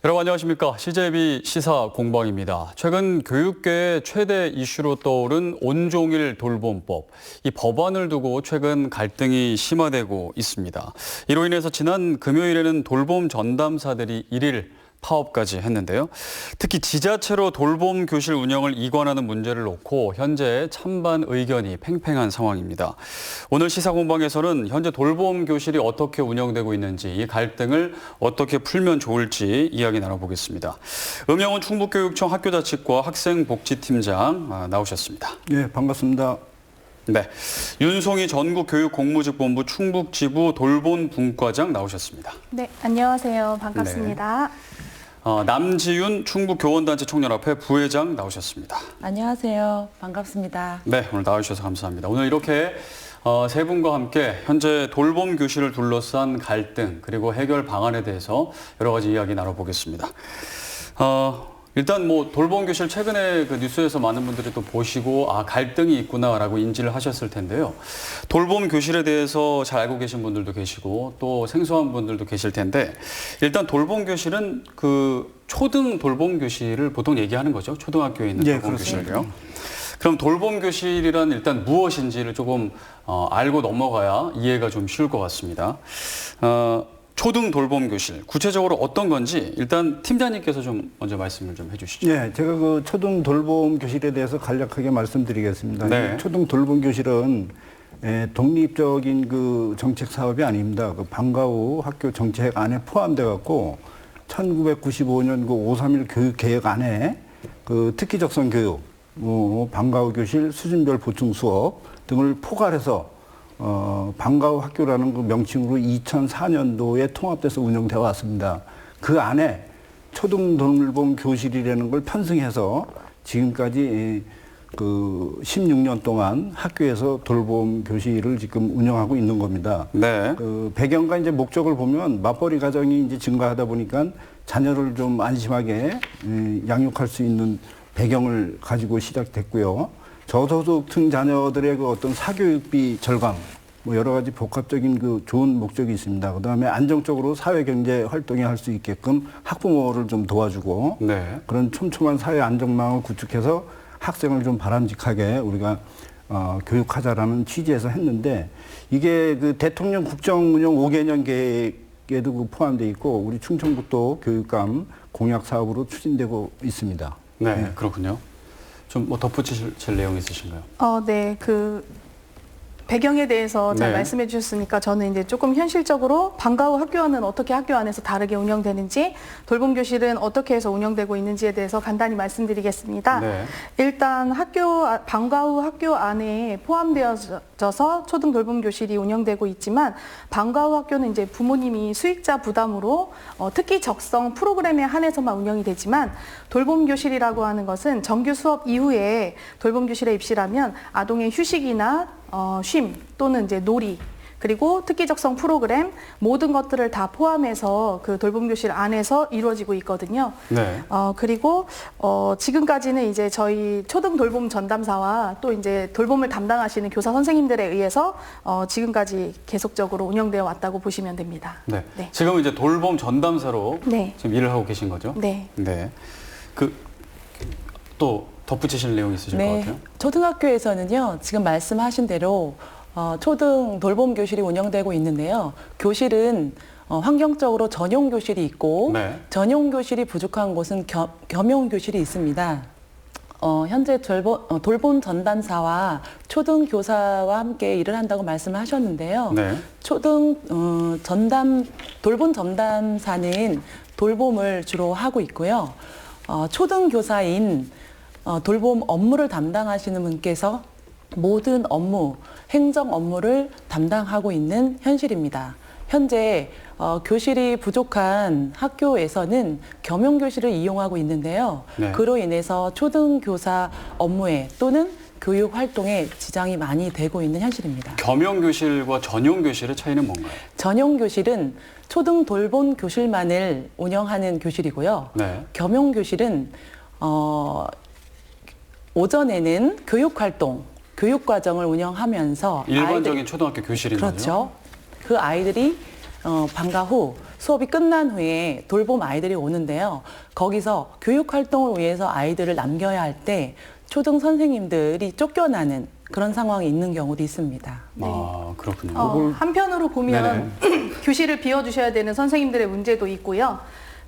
여러분 안녕하십니까. CJB 시사공방입니다. 최근 교육계의 최대 이슈로 떠오른 온종일 돌봄법. 이 법안을 두고 최근 갈등이 심화되고 있습니다. 이로 인해서 지난 금요일에는 돌봄 전담사들이 1일 파업까지 했는데요. 특히 지자체로 돌봄 교실 운영을 이관하는 문제를 놓고 현재 찬반 의견이 팽팽한 상황입니다. 오늘 시사공방에서는 현재 돌봄 교실이 어떻게 운영되고 있는지, 이 갈등을 어떻게 풀면 좋을지 이야기 나눠보겠습니다. 음영훈 충북교육청 학교자치과 학생복지팀장 나오셨습니다. 네, 반갑습니다. 네, 윤송희 전국교육공무직본부 충북지부 돌봄분과장 나오셨습니다. 네, 안녕하세요. 반갑습니다. 네. 남지윤 충북교원단체 청년협회 부회장 나오셨습니다. 안녕하세요. 반갑습니다. 네, 오늘 나와주셔서 감사합니다. 오늘 이렇게 세 분과 함께 현재 돌봄 교실을 둘러싼 갈등 그리고 해결 방안에 대해서 여러 가지 이야기 나눠보겠습니다. 일단 돌봄 교실 최근에 그 뉴스에서 많은 분들이 또 보시고 갈등이 있구나라고 인지를 하셨을 텐데요. 돌봄 교실에 대해서 잘 알고 계신 분들도 계시고 또 생소한 분들도 계실 텐데 일단 돌봄 교실은 그 초등 돌봄 교실을 보통 얘기하는 거죠. 초등학교에 있는 돌봄 교실이요. 그럼 돌봄 교실이란 일단 무엇인지를 조금 알고 넘어가야 이해가 좀 쉬울 것 같습니다. 초등 돌봄 교실, 구체적으로 어떤 건지 일단 팀장님께서 좀 먼저 말씀을 좀 해주시죠. 네, 제가 그 초등 돌봄 교실에 대해서 간략하게 말씀드리겠습니다. 네. 초등 돌봄 교실은 독립적인 그 정책 사업이 아닙니다. 그 방과 후 학교 정책 안에 포함돼 갖고 1995년 그 531 교육 계획 안에 그 특기 적성 교육, 방과 후 교실, 수준별 보충 수업 등을 포괄해서 방과 후 학교라는 그 명칭으로 2004년도에 통합돼서 운영되어 왔습니다. 그 안에 초등 돌봄 교실이라는 걸 편승해서 지금까지 그 16년 동안 학교에서 돌봄 교실을 지금 운영하고 있는 겁니다. 네. 그 배경과 이제 목적을 보면 맞벌이 가정이 이제 증가하다 보니까 자녀를 좀 안심하게 양육할 수 있는 배경을 가지고 시작됐고요. 저소득층 자녀들의 그 어떤 사교육비 절감, 여러 가지 복합적인 그 좋은 목적이 있습니다. 그 다음에 안정적으로 사회경제 활동에 할 수 있게끔 학부모를 좀 도와주고 네. 그런 촘촘한 사회 안정망을 구축해서 학생을 좀 바람직하게 우리가 교육하자라는 취지에서 했는데 이게 그 대통령 국정운영 5개년 계획에도 그 포함되어 있고 우리 충청북도 교육감 공약 사업으로 추진되고 있습니다. 네, 그렇군요. 좀 덧붙이실 내용 있으신가요? 네, 그 배경에 대해서 잘 말씀해 주셨으니까 저는 이제 조금 현실적으로 방과 후 학교와는 어떻게 학교 안에서 다르게 운영되는지, 돌봄 교실은 어떻게 해서 운영되고 있는지에 대해서 간단히 말씀드리겠습니다. 네. 일단 방과 후 학교 안에 포함되어져서 초등 돌봄 교실이 운영되고 있지만 방과 후 학교는 이제 부모님이 수익자 부담으로 특기 적성 프로그램에 한해서만 운영이 되지만 돌봄 교실이라고 하는 것은 정규 수업 이후에 돌봄 교실에 입시라면 아동의 휴식이나 쉼 또는 이제 놀이 그리고 특기적성 프로그램 모든 것들을 다 포함해서 그 돌봄 교실 안에서 이루어지고 있거든요. 네. 그리고 지금까지는 이제 저희 초등 돌봄 전담사와 또 이제 돌봄을 담당하시는 교사 선생님들에 의해서 지금까지 계속적으로 운영되어 왔다고 보시면 됩니다. 네. 네. 지금 이제 돌봄 전담사로 지금 일을 하고 계신 거죠? 네. 네. 또 덧붙이실 내용 있으실 것 같아요? 초등학교에서는요, 지금 말씀하신 대로 초등 돌봄 교실이 운영되고 있는데요. 교실은 환경적으로 전용 교실이 있고 전용 교실이 부족한 곳은 겸용 교실이 있습니다. 현재 돌봄 전담사와 초등 교사와 함께 일을 한다고 말씀을 하셨는데요. 초등 돌봄 전담사는 돌봄을 주로 하고 있고요. 초등 교사인 돌봄 업무를 담당하시는 분께서 모든 업무, 행정 업무를 담당하고 있는 현실입니다. 현재 교실이 부족한 학교에서는 겸용교실을 이용하고 있는데요. 그로 인해서 초등교사 업무에 또는 교육 활동에 지장이 많이 되고 있는 현실입니다. 겸용교실과 전용교실의 차이는 뭔가요? 전용교실은 초등 돌봄 교실만을 운영하는 교실이고요. 겸용교실은 오전에는 교육활동, 교육과정을 운영하면서 일반적인 초등학교 교실인 거죠? 그렇죠. 그 아이들이 방과 후 수업이 끝난 후에 돌봄 아이들이 오는데요. 거기서 교육 활동을 위해서 아이들을 남겨야 할 때 초등 선생님들이 쫓겨나는 그런 상황이 있는 경우도 있습니다. 아, 그렇군요. 한편으로 보면 교실을 비워주셔야 되는 선생님들의 문제도 있고요.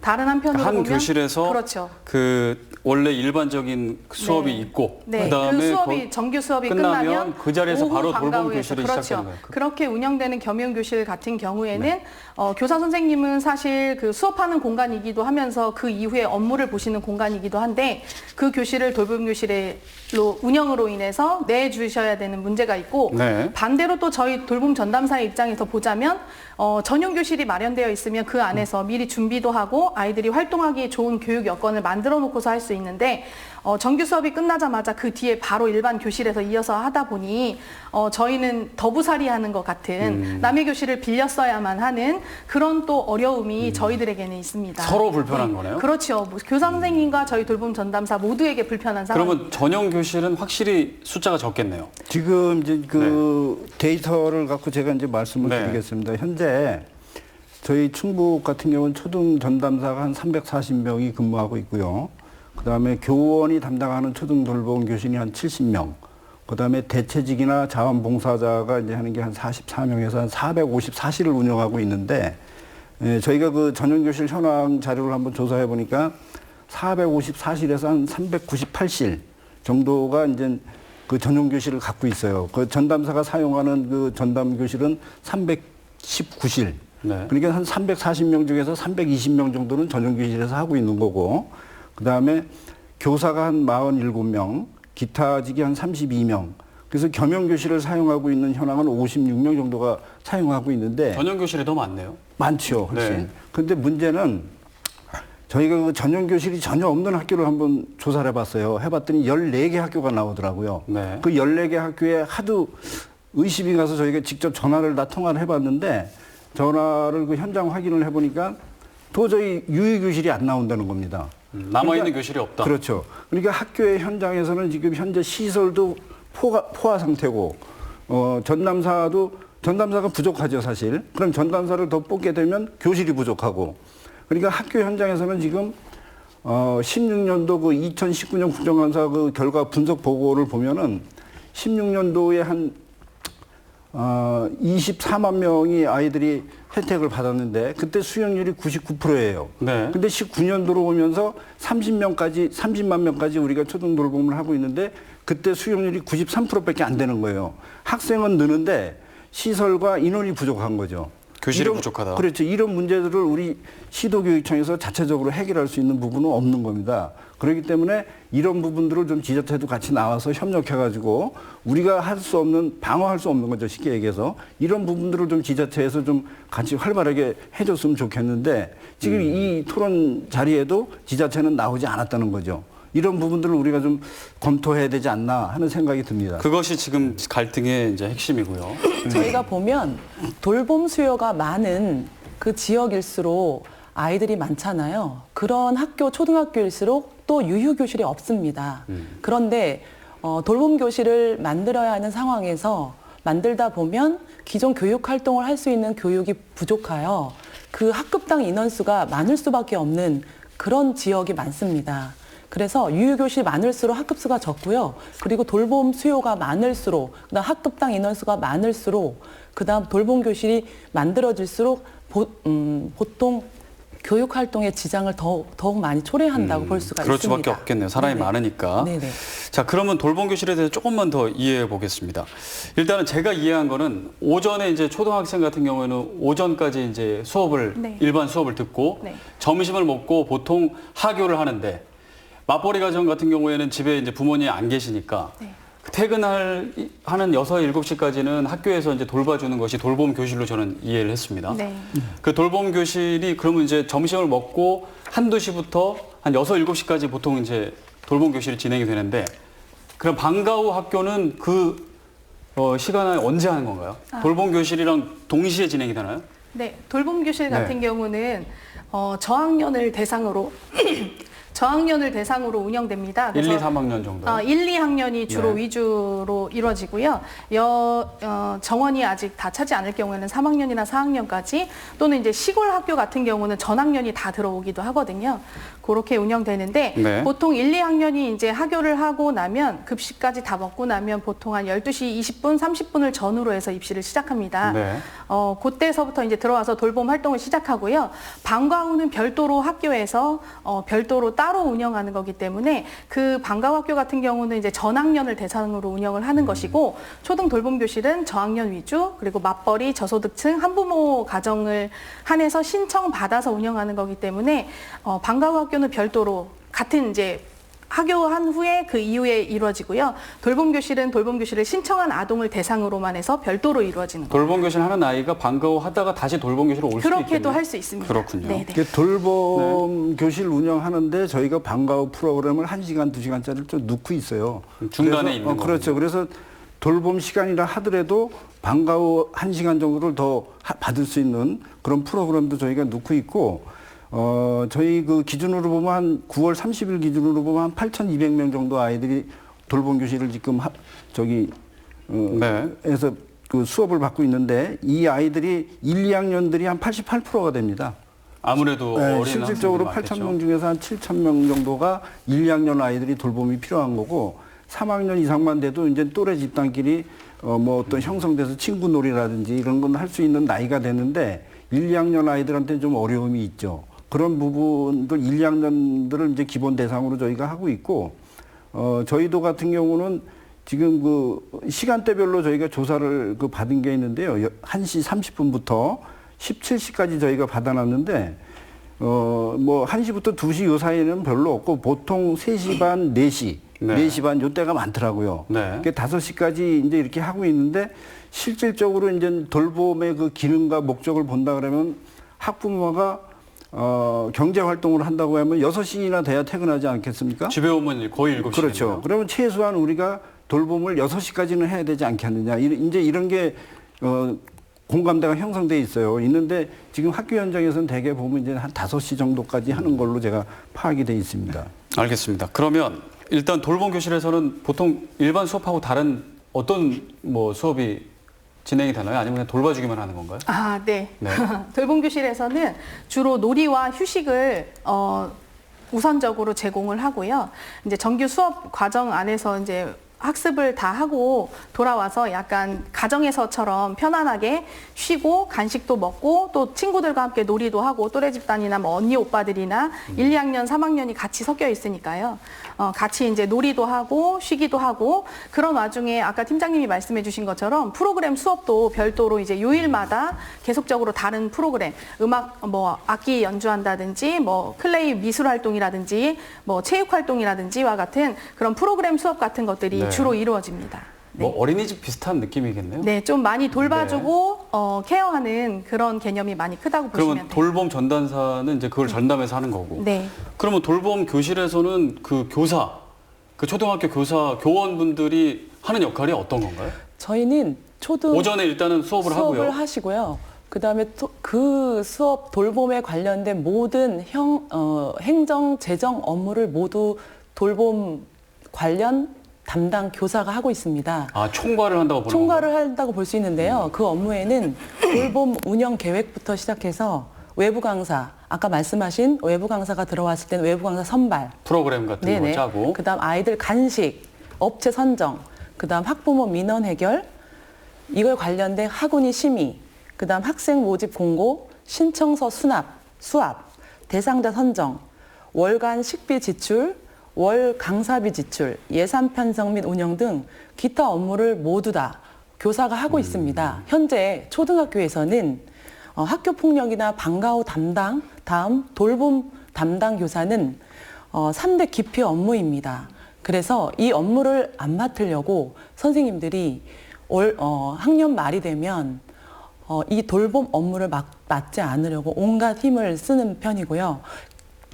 다른 한편으로 한 보면 교실에서 그렇죠. 그 원래 일반적인 수업이 네. 있고 네, 그다음에 그 수업이 정규 수업이 끝나면 그 자리에서 오후 바로 돌봄 방과후에서 교실이 그렇죠. 시작되는 거예요. 그렇게 운영되는 겸용 교실 같은 경우에는 네. 교사 선생님은 사실 그 수업하는 공간이기도 하면서 그 이후에 업무를 보시는 공간이기도 한데 그 교실을 돌봄 교실로 운영으로 인해서 내주셔야 되는 문제가 있고 네. 반대로 또 저희 돌봄 전담사의 입장에서 보자면 전용 교실이 마련되어 있으면 그 안에서 미리 준비도 하고 아이들이 활동하기 좋은 교육 여건을 만들어 놓고서 할 수 있는데 정규 수업이 끝나자마자 그 뒤에 바로 일반 교실에서 이어서 하다 보니 저희는 더부살이하는 것 같은 남의 교실을 빌렸어야만 하는 그런 또 어려움이 저희들에게는 있습니다. 서로 불편한 거네요. 그렇죠. 뭐 교사 선생님과 저희 돌봄 전담사 모두에게 불편한 상황. 그러면 전용 교실은 확실히 숫자가 적겠네요. 지금 이제 그 데이터를 갖고 제가 이제 말씀을 네. 드리겠습니다. 현재 저희 충북 같은 경우는 초등 전담사가 한 340명이 근무하고 있고요. 그다음에 교원이 담당하는 초등 돌봄 교신이 한 70명. 그다음에 대체직이나 자원봉사자가 이제 하는 게 한 44명에서 한 454실을 운영하고 있는데 저희가 그 전용교실 현황 자료를 한번 조사해 보니까 454실에서 한 398실 정도가 이제 그 전용교실을 갖고 있어요. 그 전담사가 사용하는 그 전담교실은 319실. 네. 그러니까 한 340명 중에서 320명 정도는 전용교실에서 하고 있는 거고, 그 다음에 교사가 한 47명, 기타직이 한 32명. 그래서 겸용교실을 사용하고 있는 현황은 56명 정도가 사용하고 있는데. 전용 교실이 더 많네요. 많죠, 훨씬. 네. 근데 문제는 저희가 그 전용교실이 전혀 없는 학교를 한번 조사를 해봤어요. 해봤더니 14개 학교가 나오더라고요. 네. 그 14개 학교에 하도 의심이 가서 저희가 직접 전화를 다 통화를 해봤는데 전화를 그 현장 확인을 해보니까 도저히 유휴교실이 안 나온다는 겁니다. 남아있는 교실이 없다. 그렇죠. 그러니까 학교의 현장에서는 지금 현재 시설도 포화 상태고, 전담사가 부족하죠, 사실. 그럼 전담사를 더 뽑게 되면 교실이 부족하고. 그러니까 학교 현장에서는 지금, 16년도 그 2019년 국정감사 그 결과 분석 보고를 보면은 16년도에 한 24만 명이 아이들이 혜택을 받았는데 그때 수용률이 99%예요. 네. 근데 19년도로 오면서 30만 명까지 우리가 초등 돌봄을 하고 있는데 그때 수용률이 93%밖에 안 되는 거예요. 학생은 느는데 시설과 인원이 부족한 거죠. 교실이 부족하다. 그렇죠. 이런 문제들을 우리 시도교육청에서 자체적으로 해결할 수 있는 부분은 없는 겁니다. 그렇기 때문에 이런 부분들을 좀 지자체도 같이 나와서 협력해가지고 우리가 할 수 없는, 방어할 수 없는 거죠. 쉽게 얘기해서. 이런 부분들을 좀 지자체에서 좀 같이 활발하게 해줬으면 좋겠는데 지금 이 토론 자리에도 지자체는 나오지 않았다는 거죠. 이런 부분들을 우리가 좀 검토해야 되지 않나 하는 생각이 듭니다. 그것이 지금 갈등의 이제 핵심이고요. 저희가 보면 돌봄 수요가 많은 그 지역일수록 아이들이 많잖아요. 그런 학교, 초등학교일수록 또 유휴교실이 없습니다. 그런데 돌봄 교실을 만들어야 하는 상황에서 만들다 보면 기존 교육 활동을 할 수 있는 교육이 부족하여 그 학급당 인원수가 많을 수밖에 없는 그런 지역이 많습니다. 그래서 유휴교실이 많을수록 학급수가 적고요. 그리고 돌봄 수요가 많을수록, 그다음 학급당 인원수가 많을수록, 그다음 돌봄 교실이 만들어질수록 보통 교육 활동의 지장을 더욱 많이 초래한다고 볼 수가 그럴 있습니다. 수밖에 없겠네요. 사람이 네네. 많으니까. 네네. 자, 그러면 돌봄 교실에 대해서 조금만 더 이해해 보겠습니다. 일단은 제가 이해한 거는 오전에 이제 초등학생 같은 경우에는 오전까지 이제 수업을 네. 일반 수업을 듣고 네. 점심을 먹고 보통 하교를 하는데 맞벌이 가정 같은 경우에는 집에 이제 부모님이 안 계시니까 네. 하는 6, 7시까지는 학교에서 이제 돌봐주는 것이 돌봄 교실로 저는 이해를 했습니다. 네. 그 돌봄 교실이 그러면 이제 점심을 먹고 1, 2시부터 한 6, 7시까지 보통 이제 돌봄 교실이 진행이 되는데 그럼 방과 후 학교는 그 시간을 언제 하는 건가요? 돌봄 교실이랑 동시에 진행이 되나요? 네, 돌봄 교실 같은 네. 경우는 저학년을 대상으로 저학년을 대상으로 운영됩니다. 1, 2, 3학년 정도. 1, 2학년이 주로 네. 위주로 이루어지고요. 정원이 아직 다 차지 않을 경우에는 3학년이나 4학년까지 또는 이제 시골 학교 같은 경우는 전학년이 다 들어오기도 하거든요. 그렇게 운영되는데 네. 보통 1, 2학년이 이제 하교를 하고 나면 급식까지 다 먹고 나면 보통 한 12시 20분, 30분을 전후로 해서 입시를 시작합니다. 네. 그때서부터 이제 들어와서 돌봄 활동을 시작하고요. 방과 후는 별도로 학교에서 별도로 따로 운영하는 거기 때문에 그 방과 후 학교 같은 경우는 이제 전학년을 대상으로 운영을 하는 것이고 초등 돌봄 교실은 저학년 위주 그리고 맞벌이 저소득층 한부모 가정을 한해서 신청 받아서 운영하는 거기 때문에 방과 후 학교는 별도로 같은 이제 하교한 후에 그 이후에 이루어지고요. 돌봄 교실은 돌봄 교실을 신청한 아동을 대상으로만 해서 별도로 이루어지는 거예요. 돌봄 교실 하는 아이가 방과 후 하다가 다시 돌봄 교실로 올 수도 있겠네요. 그렇게도 할 수 있습니다. 그렇군요. 네네. 이게 돌봄 교실 운영하는데 저희가 방과 후 프로그램을 1시간, 2시간짜리를 좀 넣고 있어요. 중간에 그래서, 있는 그렇죠. 그래서 돌봄 시간이라 하더라도 방과 후 1시간 정도를 더 받을 수 있는 그런 프로그램도 저희가 넣고 있고 저희 그 기준으로 보면 한 9월 30일 기준으로 보면 한 8,200명 정도 아이들이 돌봄 교실을 지금 네. 에서 그 수업을 받고 있는데 이 아이들이 1, 2학년들이 한 88%가 됩니다. 아무래도 네, 어린 실질적으로 학생들이 8,000명 중에서 한 7,000명 정도가 1, 2학년 아이들이 돌봄이 필요한 거고 3학년 이상만 돼도 이제 또래 집단끼리 뭐 어떤 형성돼서 친구 놀이라든지 이런 건 할 수 있는 나이가 되는데 1, 2학년 아이들한테는 좀 어려움이 있죠. 그런 부분들 1, 2학년들을 이제 기본 대상으로 저희가 하고 있고 저희도 같은 경우는 지금 그 시간대별로 저희가 조사를 그 받은 게 있는데요. 1시 30분부터 17시까지 저희가 받아놨는데 뭐 1시부터 2시 요 사이에는 별로 없고 보통 3시 반, 4시, 네. 4시 반 요 때가 많더라고요. 네. 그게 5시까지 이제 이렇게 하고 있는데 실질적으로 이제 돌봄의 그 기능과 목적을 본다 그러면 학부모가 경제 활동을 한다고 하면 6시나 돼야 퇴근하지 않겠습니까? 집에 오면 거의 7시. 그렇죠. 그러면 최소한 우리가 돌봄을 6시까지는 해야 되지 않겠느냐. 이제 이런 게 공감대가 형성돼 있어요. 있는데 지금 학교 현장에서는 대개 보면 이제 한 5시 정도까지 하는 걸로 제가 파악이 돼 있습니다. 알겠습니다. 그러면 일단 돌봄 교실에서는 보통 일반 수업하고 다른 어떤 뭐 수업이 진행이 되나요? 아니면 그냥 돌봐주기만 하는 건가요? 아, 네. 네. 돌봄 교실에서는 주로 놀이와 휴식을 우선적으로 제공을 하고요. 이제 정규 수업 과정 안에서 이제 학습을 다 하고 돌아와서 약간 가정에서처럼 편안하게 쉬고 간식도 먹고 또 친구들과 함께 놀이도 하고 또래 집단이나 뭐 언니 오빠들이나 1, 2학년, 3학년이 같이 섞여 있으니까요. 같이 이제 놀이도 하고 쉬기도 하고 그런 와중에 아까 팀장님이 말씀해 주신 것처럼 프로그램 수업도 별도로 이제 요일마다 계속적으로 다른 프로그램 음악 뭐 악기 연주한다든지 뭐 클레이 미술 활동이라든지 뭐 체육 활동이라든지와 같은 그런 프로그램 수업 같은 것들이 네. 주로 이루어집니다. 뭐 어린이집 비슷한 느낌이겠네요. 네, 좀 많이 돌봐주고 케어하는 그런 개념이 많이 크다고 보시면 그러면 돼요. 돌봄 전담사는 이제 그걸 전담해서 하는 거고. 네. 그러면 돌봄 교실에서는 그 교사, 그 초등학교 교사, 교원분들이 하는 역할이 어떤 건가요? 저희는 오전에 일단은 수업을 하고요. 하시고요. 그다음에 그 수업 돌봄에 관련된 모든 행정, 재정 업무를 모두 돌봄 관련 담당 교사가 하고 있습니다. 아, 총괄을 한다고 보는 총괄을 한다고 볼 수 있는데요. 그 업무에는 돌봄 운영 계획부터 시작해서 외부 강사, 아까 말씀하신 외부 강사가 들어왔을 때는 외부 강사 선발, 프로그램 같은 거 짜고. 그다음 아이들 간식, 업체 선정, 그다음 학부모 민원 해결, 이걸 관련된 학운위 심의, 그다음 학생 모집 공고, 신청서 수합, 대상자 선정, 월간 식비 지출, 월 강사비 지출, 예산 편성 및 운영 등 기타 업무를 모두 다 교사가 하고 있습니다. 현재 초등학교에서는 학교 폭력이나 방과 후 담당, 다음 돌봄 담당 교사는 3대 기피 업무입니다. 그래서 이 업무를 안 맡으려고 선생님들이 학년 말이 되면 이 돌봄 업무를 맡지 않으려고 온갖 힘을 쓰는 편이고요.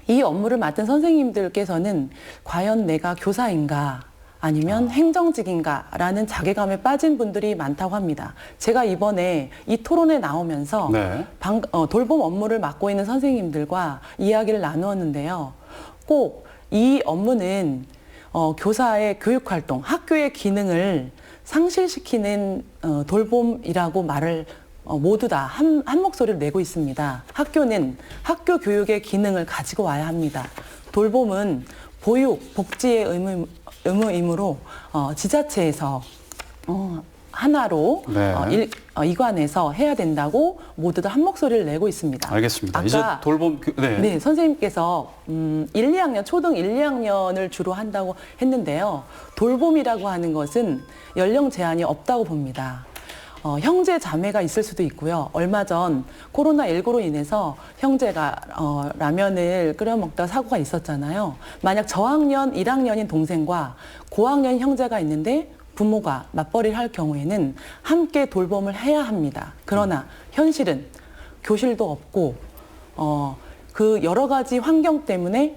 이 업무를 맡은 선생님들께서는 과연 내가 교사인가 아니면 행정직인가라는 자괴감에 빠진 분들이 많다고 합니다. 제가 이번에 이 토론에 나오면서 네. 돌봄 업무를 맡고 있는 선생님들과 이야기를 나누었는데요. 꼭 이 업무는 교사의 교육활동, 학교의 기능을 상실시키는 돌봄이라고 말을 모두 다 한 목소리를 내고 있습니다. 학교는 학교 교육의 기능을 가지고 와야 합니다. 돌봄은 보육, 복지의 의무이므로 지자체에서 하나로 네. 이관해서 해야 된다고 모두 다 한 목소리를 내고 있습니다. 알겠습니다. 아까 이제 돌봄 네, 선생님께서 1, 2학년, 초등 1, 2학년을 주로 한다고 했는데요. 돌봄이라고 하는 것은 연령 제한이 없다고 봅니다. 형제 자매가 있을 수도 있고요. 얼마 전 코로나19로 인해서 형제가 라면을 끓여 먹다가 사고가 있었잖아요. 만약 저학년 1학년인 동생과 고학년 형제가 있는데 부모가 맞벌이를 할 경우에는 함께 돌봄을 해야 합니다. 그러나 현실은 교실도 없고 그 여러 가지 환경 때문에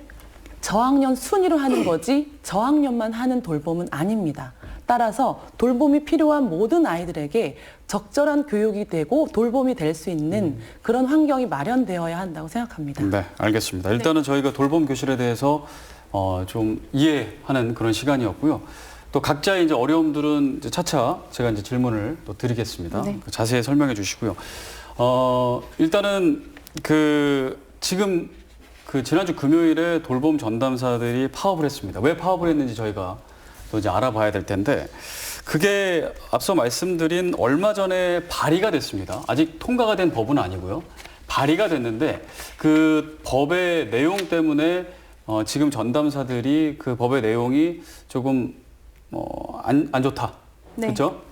저학년 순위로 하는 거지 저학년만 하는 돌봄은 아닙니다. 따라서 돌봄이 필요한 모든 아이들에게 적절한 교육이 되고 돌봄이 될 수 있는 그런 환경이 마련되어야 한다고 생각합니다. 네, 알겠습니다. 일단은 저희가 돌봄 교실에 대해서 좀 이해하는 그런 시간이었고요. 또 각자의 이제 어려움들은 이제 차차 제가 이제 질문을 또 드리겠습니다. 네. 자세히 설명해 주시고요. 일단은 지금 지난주 금요일에 돌봄 전담사들이 파업을 했습니다. 왜 파업을 했는지 저희가 또 이제 알아봐야 될 텐데, 그게 앞서 말씀드린 얼마 전에 발의가 됐습니다. 아직 통과가 된 법은 아니고요. 발의가 됐는데 그 법의 내용 때문에 지금 전담사들이 그 법의 내용이 조금 안 좋다. 네. 그렇죠?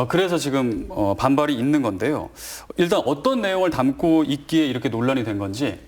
그래서 지금 반발이 있는 건데요. 일단 어떤 내용을 담고 있기에 이렇게 논란이 된 건지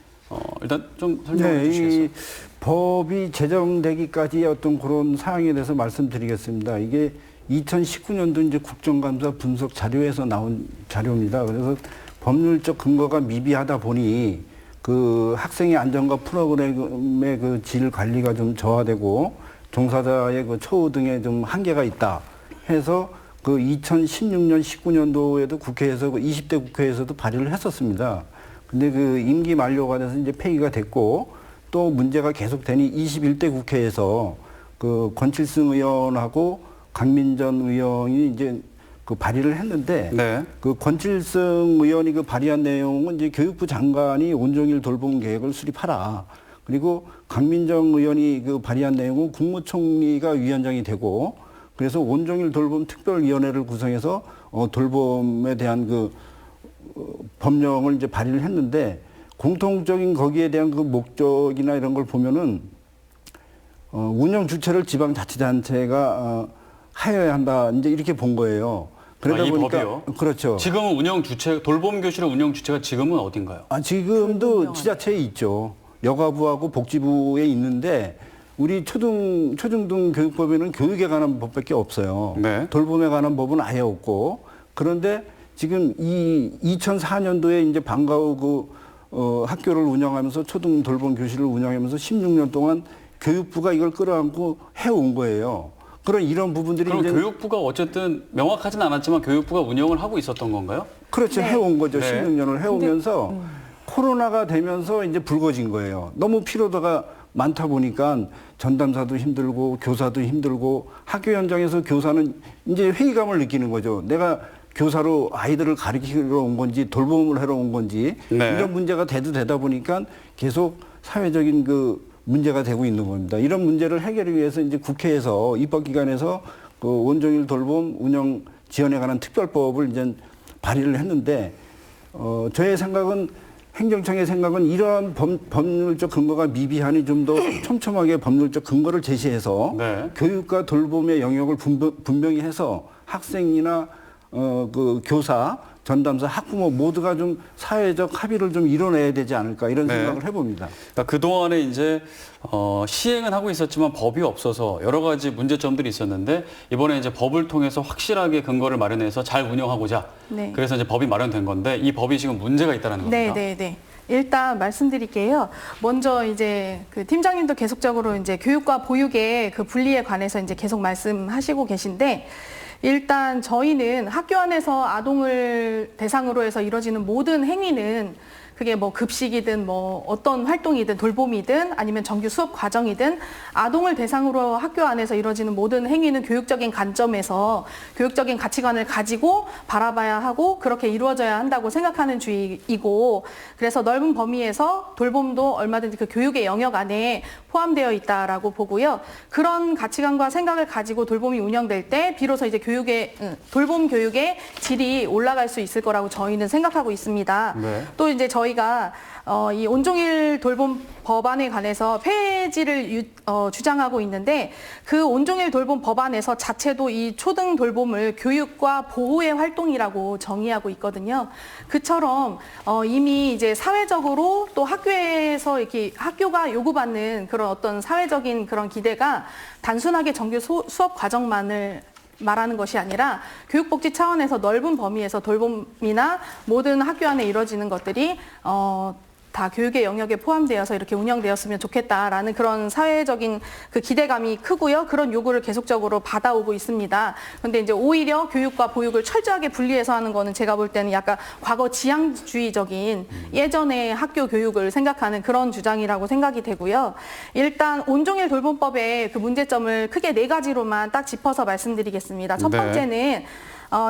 일단 좀 설명해 주시겠어요? 이 법이 제정되기까지의 어떤 그런 사항에 대해서 말씀드리겠습니다. 이게 2019년도 이제 국정감사 분석 자료에서 나온 자료입니다. 그래서 법률적 근거가 미비하다 보니 그 학생의 안전과 프로그램의 그 질 관리가 좀 저하되고 종사자의 그 처우 등에 좀 한계가 있다 해서 그 2016년, 19년도에도 국회에서 그 20대 국회에서도 발의를 했었습니다. 근데 그 임기 만료가 돼서 이제 폐기가 됐고 또 문제가 계속되니 21대 국회에서 그 권칠승 의원하고 강민전 의원이 이제 그 발의를 했는데 네. 그 권칠승 의원이 그 발의한 내용은 이제 교육부 장관이 온종일 돌봄 계획을 수립하라. 그리고 강민정 의원이 그 발의한 내용은 국무총리가 위원장이 되고 그래서 온종일 돌봄 특별위원회를 구성해서 돌봄에 대한 그 법령을 이제 발의를 했는데 공통적인 거기에 대한 그 목적이나 이런 걸 보면은 운영 주체를 지방자치단체가 하여야 한다 이제 이렇게 본 거예요. 그러다 이 보니까 법이요? 그렇죠. 지금은 돌봄 교실의 운영 주체가 지금은 어딘가요? 지금도 지자체에 있죠. 여가부하고 복지부에 있는데 우리 초중등 교육법에는 교육에 관한 법밖에 없어요. 네. 돌봄에 관한 법은 아예 없고 그런데 지금 이 2004년도에 이제 방과후 학교를 운영하면서 초등 돌봄 교실을 운영하면서 16년 동안 교육부가 이걸 끌어안고 해온 거예요. 그런 이런 부분들이 그럼 이제 교육부가 어쨌든 명확하진 않았지만 교육부가 운영을 하고 있었던 건가요? 그렇죠. 네. 해온 거죠. 네. 16년을 해오면서 코로나가 되면서 이제 불거진 거예요. 너무 피로도가 많다 보니까 전담사도 힘들고 교사도 힘들고 학교 현장에서 교사는 이제 회의감을 느끼는 거죠. 내가 교사로 아이들을 가르치러 온 건지 돌봄을 하러 온 건지 네. 이런 문제가 되다 보니까 계속 사회적인 그 문제가 되고 있는 겁니다. 이런 문제를 해결을 위해서 이제 국회에서 입법기관에서 그 온종일 돌봄 운영 지원에 관한 특별법을 이제 발의를 했는데 저의 생각은 행정청의 생각은 이러한 법률적 근거가 미비하니 좀 더 촘촘하게 법률적 근거를 제시해서 네. 교육과 돌봄의 영역을 분명히 해서 학생이나 그 교사, 전담사, 학부모 모두가 좀 사회적 합의를 좀 이뤄내야 되지 않을까 이런 네. 생각을 해봅니다. 그러니까 그동안에 이제 시행은 하고 있었지만 법이 없어서 여러 가지 문제점들이 있었는데 이번에 이제 법을 통해서 확실하게 근거를 마련해서 잘 운영하고자 네. 그래서 이제 법이 마련된 건데 이 법이 지금 문제가 있다는 겁니다. 네. 일단 말씀드릴게요. 먼저 이제 그 팀장님도 계속적으로 이제 교육과 보육의 그 분리에 관해서 이제 계속 말씀하시고 계신데 일단 저희는 학교 안에서 아동을 대상으로 해서 이루어지는 모든 행위는 그게 뭐 급식이든 뭐 어떤 활동이든 돌봄이든 아니면 정규 수업 과정이든 아동을 대상으로 학교 안에서 이루어지는 모든 행위는 교육적인 관점에서 교육적인 가치관을 가지고 바라봐야 하고 그렇게 이루어져야 한다고 생각하는 주의이고, 그래서 넓은 범위에서 돌봄도 얼마든지 그 교육의 영역 안에 포함되어 있다라고 보고요. 그런 가치관과 생각을 가지고 돌봄이 운영될 때 비로소 이제 돌봄 교육의 질이 올라갈 수 있을 거라고 저희는 생각하고 있습니다. 네. 또 이제 저희가 이 온종일 돌봄 법안에 관해서 폐지를 주장하고 있는데, 그 온종일 돌봄 법안에서 자체도 이 초등 돌봄을 교육과 보호의 활동이라고 정의하고 있거든요. 그처럼 이미 이제 사회적으로 또 학교에서 이렇게 학교가 요구받는 그런 어떤 사회적인 그런 기대가 단순하게 정규 수업 과정만을 말하는 것이 아니라 교육복지 차원에서 넓은 범위에서 돌봄이나 모든 학교 안에 이루어지는 것들이 다 교육의 영역에 포함되어서 이렇게 운영되었으면 좋겠다라는 그런 사회적인 그 기대감이 크고요. 그런 요구를 계속적으로 받아오고 있습니다. 그런데 이제 오히려 교육과 보육을 철저하게 분리해서 하는 거는 제가 볼 때는 약간 과거 지향주의적인 예전의 학교 교육을 생각하는 그런 주장이라고 생각이 되고요. 일단 온종일 돌봄법의 그 문제점을 크게 4가지로만 딱 짚어서 말씀드리겠습니다. 첫 네. 번째는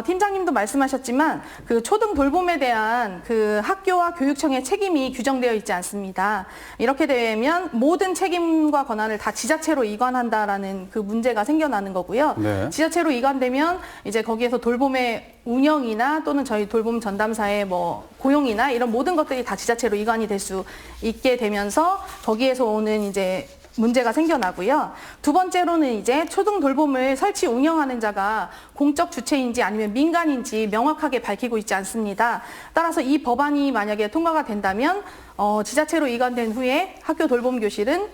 팀장님도 말씀하셨지만 그 초등 돌봄에 대한 그 학교와 교육청의 책임이 규정되어 있지 않습니다. 이렇게 되면 모든 책임과 권한을 다 지자체로 이관한다라는 그 문제가 생겨나는 거고요. 네. 지자체로 이관되면 이제 거기에서 돌봄의 운영이나 또는 저희 돌봄 전담사의 뭐 고용이나 이런 모든 것들이 다 지자체로 이관이 될 수 있게 되면서 거기에서 오는 이제 문제가 생겨나고요. 두 번째로는 이제 초등 돌봄을 설치 운영하는 자가 공적 주체인지 아니면 민간인지 명확하게 밝히고 있지 않습니다. 따라서 이 법안이 만약에 통과가 된다면 지자체로 이관된 후에 학교 돌봄 교실은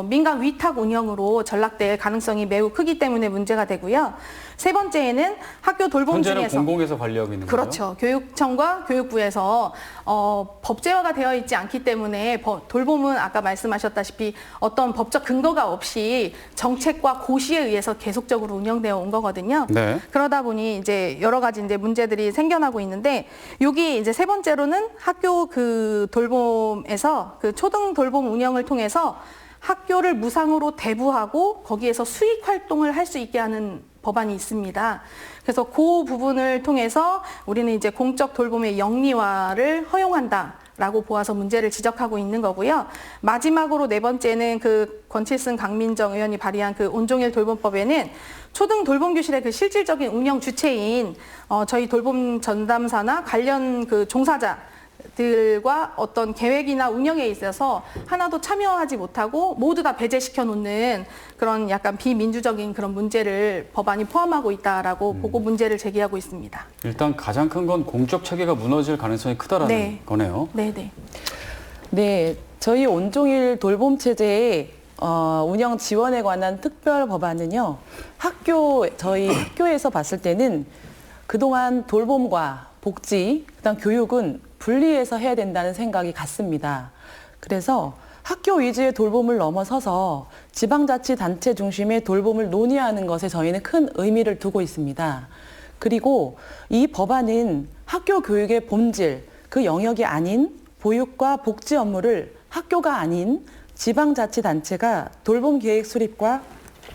민간 위탁 운영으로 전락될 가능성이 매우 크기 때문에 문제가 되고요. 세 번째에는 학교 돌봄 현재는 중에서 공공에서 관리하고 있는 거죠? 그렇죠. 교육청과 교육부에서 법제화가 되어 있지 않기 때문에 돌봄은 아까 말씀하셨다시피 어떤 법적 근거가 없이 정책과 고시에 의해서 계속적으로 운영되어 온 거거든요. 네. 그러다 보니 이제 여러 가지 이제 문제들이 생겨나고 있는데, 여기 이제 세 번째로는 학교 그 돌봄에서 그 초등 돌봄 운영을 통해서 학교를 무상으로 대부하고 거기에서 수익 활동을 할 수 있게 하는 법안이 있습니다. 그래서 그 부분을 통해서 우리는 이제 공적 돌봄의 영리화를 허용한다라고 보아서 문제를 지적하고 있는 거고요. 마지막으로 네 번째는 그 권칠승 강민정 의원이 발의한 그 온종일 돌봄법에는 초등 돌봄 교실의 그 실질적인 운영 주체인 저희 돌봄 전담사나 관련 그 종사자들과 어떤 계획이나 운영에 있어서 하나도 참여하지 못하고 모두 다 배제시켜 놓는 그런 약간 비민주적인 그런 문제를 법안이 포함하고 있다라고 보고 문제를 제기하고 있습니다. 일단 가장 큰 건 공적 체계가 무너질 가능성이 크다라는 네. 거네요. 네네. 네, 저희 온종일 돌봄 체제의 운영 지원에 관한 특별 법안은요, 저희 학교에서 봤을 때는 그동안 돌봄과 복지, 그다음 교육은 분리해서 해야 된다는 생각이 같습니다. 그래서 학교 위주의 돌봄을 넘어서서 지방자치단체 중심의 돌봄을 논의하는 것에 저희는 큰 의미를 두고 있습니다. 그리고 이 법안은 학교 교육의 본질, 그 영역이 아닌 보육과 복지 업무를 학교가 아닌 지방자치단체가 돌봄 계획 수립과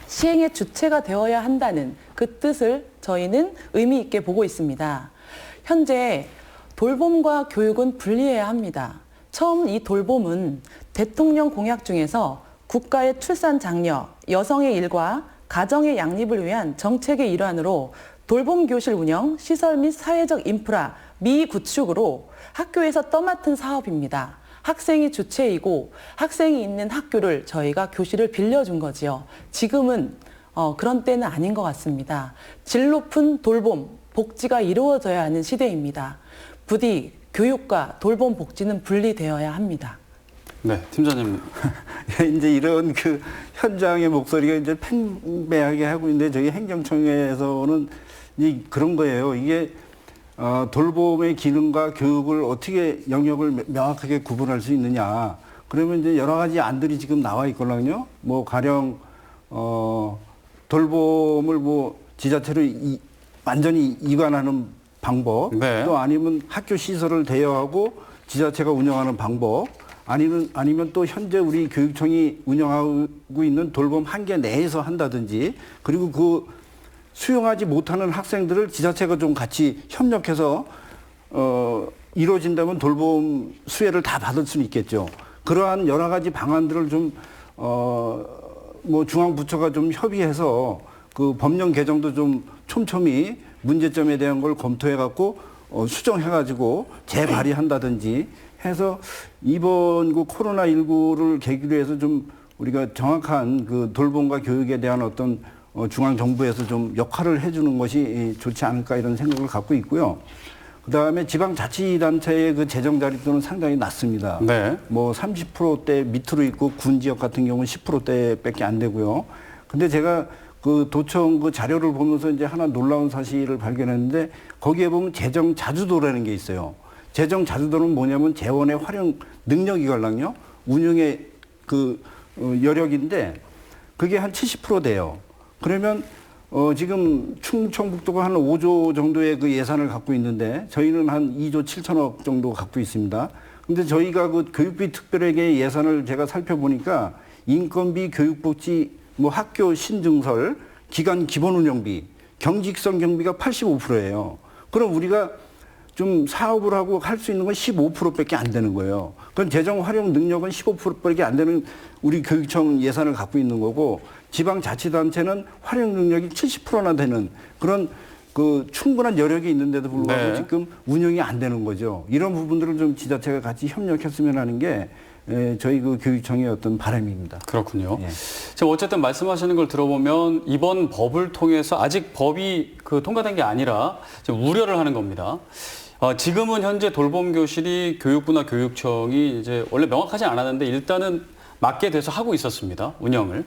시행의 주체가 되어야 한다는 그 뜻을 저희는 의미 있게 보고 있습니다. 현재 돌봄과 교육은 분리해야 합니다. 처음 이 돌봄은 대통령 공약 중에서 국가의 출산 장려, 여성의 일과 가정의 양립을 위한 정책의 일환으로 돌봄 교실 운영, 시설 및 사회적 인프라 미구축으로 학교에서 떠맡은 사업입니다. 학생이 주체이고 학생이 있는 학교를 저희가 교실을 빌려준 거지요. 지금은 그런 때는 아닌 것 같습니다. 질 높은 돌봄, 복지가 이루어져야 하는 시대입니다. 부디 교육과 돌봄 복지는 분리되어야 합니다. 네, 팀장님. 이제 이런 그 현장의 목소리가 이제 팽배하게 하고 있는데, 저희 행정청에서는 그런 거예요. 이게 돌봄의 기능과 교육을 어떻게 영역을 명확하게 구분할 수 있느냐. 그러면 이제 여러 가지 안들이 지금 나와 있거든요. 뭐 가령 돌봄을 뭐 지자체로 완전히 이관하는 방법, 네. 또 아니면 학교 시설을 대여하고 지자체가 운영하는 방법, 아니면 또 현재 우리 교육청이 운영하고 있는 돌봄 한계 내에서 한다든지, 그리고 그 수용하지 못하는 학생들을 지자체가 좀 같이 협력해서 이루어진다면 돌봄 수혜를 다 받을 수는 있겠죠. 그러한 여러 가지 방안들을 좀 뭐 중앙부처가 좀 협의해서 그 법령 개정도 좀 촘촘히 문제점에 대한 걸 검토해갖고 수정해가지고 재발의한다든지 해서 이번 그 코로나19를 계기로 해서 좀 우리가 정확한 그 돌봄과 교육에 대한 어떤 중앙 정부에서 좀 역할을 해주는 것이 좋지 않을까 이런 생각을 갖고 있고요. 그다음에 지방자치단체의 그 재정 자립도는 상당히 낮습니다. 네. 뭐 30%대 밑으로 있고 군 지역 같은 경우는 10%대밖에 안 되고요. 근데 제가 그 도청 그 자료를 보면서 이제 하나 놀라운 사실을 발견했는데, 거기에 보면 재정 자주도라는 게 있어요. 재정 자주도는 뭐냐면 재원의 활용 능력이걸랑요, 운영의 그 여력인데 그게 한 70% 돼요. 그러면 지금 충청북도가 한 5조 정도의 그 예산을 갖고 있는데 저희는 한 2조 7천억 정도 갖고 있습니다. 근데 저희가 그 교육비 특별회계 예산을 제가 살펴보니까 인건비, 교육복지, 뭐 학교 신증설, 기관 기본 운영비, 경직성 경비가 85%예요. 그럼 우리가 좀 사업을 하고 할 수 있는 건 15%밖에 안 되는 거예요. 그럼 재정 활용 능력은 15%밖에 안 되는 우리 교육청 예산을 갖고 있는 거고, 지방자치단체는 활용 능력이 70%나 되는 그런 그 충분한 여력이 있는데도 불구하고 네. 지금 운영이 안 되는 거죠. 이런 부분들을 좀 지자체가 같이 협력했으면 하는 게 저희 그 교육청의 어떤 바람입니다. 그렇군요. 예. 지금 어쨌든 말씀하시는 걸 들어보면 이번 법을 통해서 아직 법이 그 통과된 게 아니라 지금 우려를 하는 겁니다. 지금은 현재 돌봄 교실이 교육부나 교육청이 이제 원래 명확하지 않았는데 일단은 맡게 돼서 하고 있었습니다. 운영을.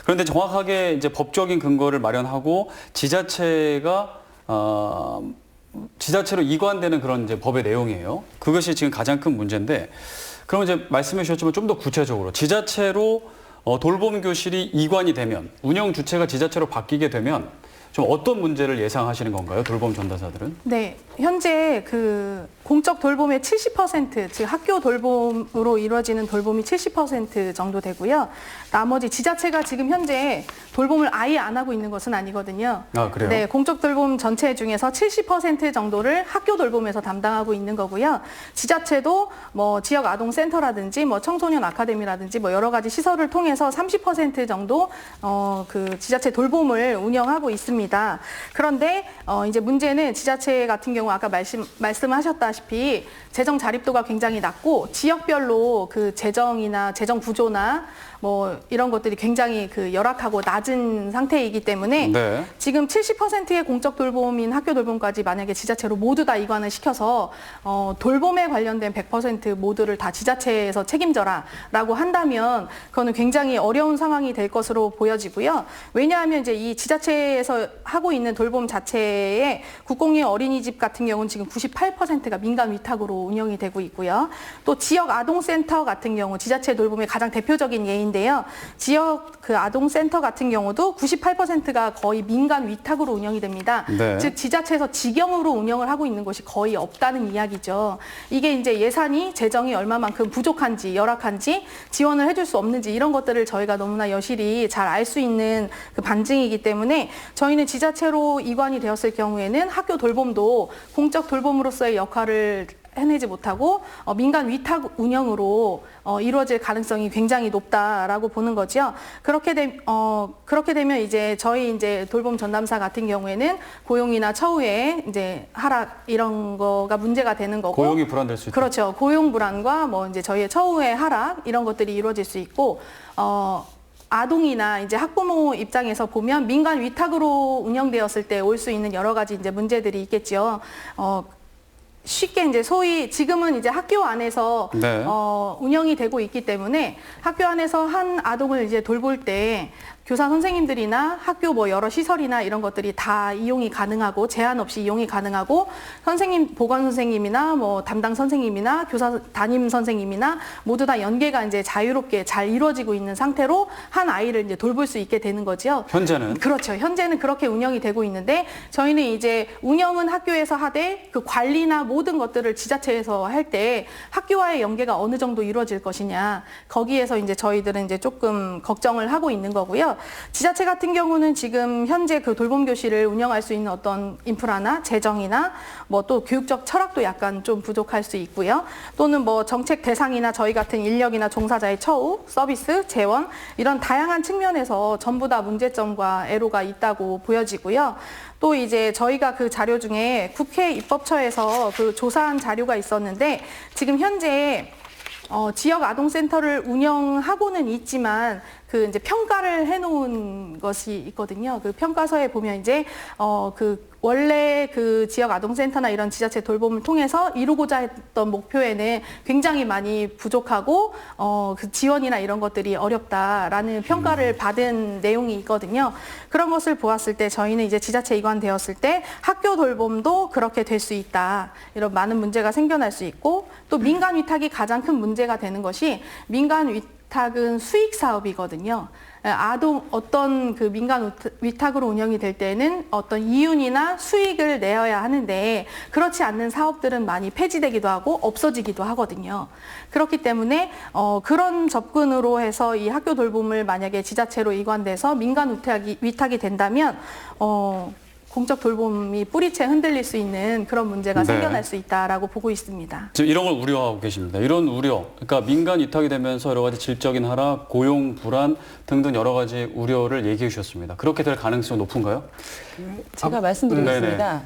그런데 정확하게 이제 법적인 근거를 마련하고 지자체가 지자체로 이관되는 그런 이제 법의 내용이에요. 그것이 지금 가장 큰 문제인데, 그럼 이제 말씀해 주셨지만 좀 더 구체적으로 지자체로 돌봄 교실이 이관이 되면, 운영 주체가 지자체로 바뀌게 되면 좀 어떤 문제를 예상하시는 건가요? 돌봄 전담사들은? 네, 현재 그 공적 돌봄의 70%, 즉 학교 돌봄으로 이루어지는 돌봄이 70% 정도 되고요. 나머지 지자체가 지금 현재 돌봄을 아예 안 하고 있는 것은 아니거든요. 아, 그래요? 네, 공적 돌봄 전체 중에서 70% 정도를 학교 돌봄에서 담당하고 있는 거고요. 지자체도 뭐 지역 아동센터라든지 뭐 청소년 아카데미라든지 뭐 여러 가지 시설을 통해서 30% 정도 그 지자체 돌봄을 운영하고 있습니다. 그런데 이제 문제는 지자체 같은 경우 아까 말씀하셨다시피 재정 자립도가 굉장히 낮고 지역별로 그 재정이나 재정 구조나 뭐 이런 것들이 굉장히 그 열악하고 낮은 상태이기 때문에 네. 지금 70%의 공적 돌봄인 학교 돌봄까지 만약에 지자체로 모두 다 이관을 시켜서 돌봄에 관련된 100% 모두를 다 지자체에서 책임져라라고 한다면 그거는 굉장히 어려운 상황이 될 것으로 보여지고요. 왜냐하면 이제 이 지자체에서 하고 있는 돌봄 자체에 국공립 어린이집 같은 경우는 지금 98%가 민간 위탁으로 운영이 되고 있고요. 또 지역 아동센터 같은 경우 지자체 돌봄의 가장 대표적인 예인데요. 지역 그 아동센터 같은 경우도 98%가 거의 민간 위탁으로 운영이 됩니다. 네. 즉 지자체에서 직영으로 운영을 하고 있는 곳이 거의 없다는 이야기죠. 이게 이제 예산이 재정이 얼마만큼 부족한지 열악한지 지원을 해줄 수 없는지 이런 것들을 저희가 너무나 여실히 잘 알 수 있는 그 반증이기 때문에 저희는 지자체로 이관이 되었을 경우에는 학교 돌봄도 공적 돌봄으로서의 역할을 해내지 못하고 민간 위탁 운영으로 이루어질 가능성이 굉장히 높다라고 보는 거죠. 그렇게 되면 이제 저희 이제 돌봄 전담사 같은 경우에는 고용이나 처우의 이제 하락 이런 거가 문제가 되는 거고, 고용이 불안될 수 있다. 그렇죠. 고용 불안과 뭐 이제 저희의 처우의 하락 이런 것들이 이루어질 수 있고 아동이나 이제 학부모 입장에서 보면 민간 위탁으로 운영되었을 때 올 수 있는 여러 가지 이제 문제들이 있겠죠. 쉽게 이제 소위 지금은 이제 학교 안에서 네. 운영이 되고 있기 때문에 학교 안에서 한 아동을 이제 돌볼 때 교사 선생님들이나 학교 뭐 여러 시설이나 이런 것들이 다 이용이 가능하고 제한 없이 이용이 가능하고 선생님, 보건 선생님이나 뭐 담당 선생님이나 교사 담임 선생님이나 모두 다 연계가 이제 자유롭게 잘 이루어지고 있는 상태로 한 아이를 이제 돌볼 수 있게 되는 거죠. 현재는 그렇죠. 현재는 그렇게 운영이 되고 있는데 저희는 이제 운영은 학교에서 하되 그 관리나 모든 것들을 지자체에서 할 때 학교와의 연계가 어느 정도 이루어질 것이냐 거기에서 이제 저희들은 이제 조금 걱정을 하고 있는 거고요. 지자체 같은 경우는 지금 현재 그 돌봄 교실을 운영할 수 있는 어떤 인프라나 재정이나 뭐 또 교육적 철학도 약간 좀 부족할 수 있고요. 또는 뭐 정책 대상이나 저희 같은 인력이나 종사자의 처우, 서비스, 재원 이런 다양한 측면에서 전부 다 문제점과 애로가 있다고 보여지고요. 또 이제 저희가 그 자료 중에 국회 입법처에서 그 조사한 자료가 있었는데 지금 현재 지역 아동센터를 운영하고는 있지만 그 이제 평가를 해놓은 것이 있거든요. 그 평가서에 보면 이제 그 원래 그 지역 아동센터나 이런 지자체 돌봄을 통해서 이루고자 했던 목표에는 굉장히 많이 부족하고 그 지원이나 이런 것들이 어렵다라는 평가를 받은 내용이 있거든요. 그런 것을 보았을 때 저희는 이제 지자체 이관되었을 때 학교 돌봄도 그렇게 될 수 있다. 이런 많은 문제가 생겨날 수 있고 또 민간 위탁이 가장 큰 문제가 되는 것이 민간 위탁은 수익 사업이거든요. 어떤 그 민간 위탁으로 운영이 될 때는 어떤 이윤이나 수익을 내어야 하는데 그렇지 않는 사업들은 많이 폐지되기도 하고 없어지기도 하거든요. 그렇기 때문에 그런 접근으로 해서 이 학교 돌봄을 만약에 지자체로 이관돼서 민간 위탁이 된다면 공적 돌봄이 뿌리채 흔들릴 수 있는 그런 문제가 네. 생겨날 수 있다라고 보고 있습니다. 지금 이런 걸 우려하고 계십니다. 이런 우려, 그러니까 민간 위탁이 되면서 여러 가지 질적인 하락, 고용 불안 등등 여러 가지 우려를 얘기해 주셨습니다. 그렇게 될 가능성이 높은가요? 제가 말씀드리겠습니다. 네네.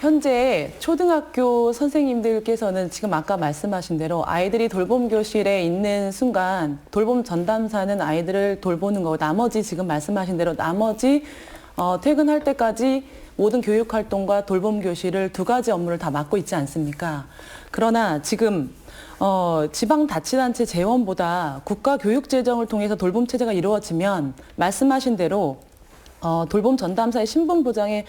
현재 초등학교 선생님들께서는 지금 아까 말씀하신 대로 아이들이 돌봄 교실에 있는 순간 돌봄 전담사는 아이들을 돌보는 거고 나머지 지금 말씀하신 대로 나머지 퇴근할 때까지 모든 교육 활동과 돌봄 교실을 두 가지 업무를 다 맡고 있지 않습니까? 그러나 지금 지방자치단체 재원보다 국가교육재정을 통해서 돌봄 체제가 이루어지면 말씀하신 대로 돌봄 전담사의 신분 보장에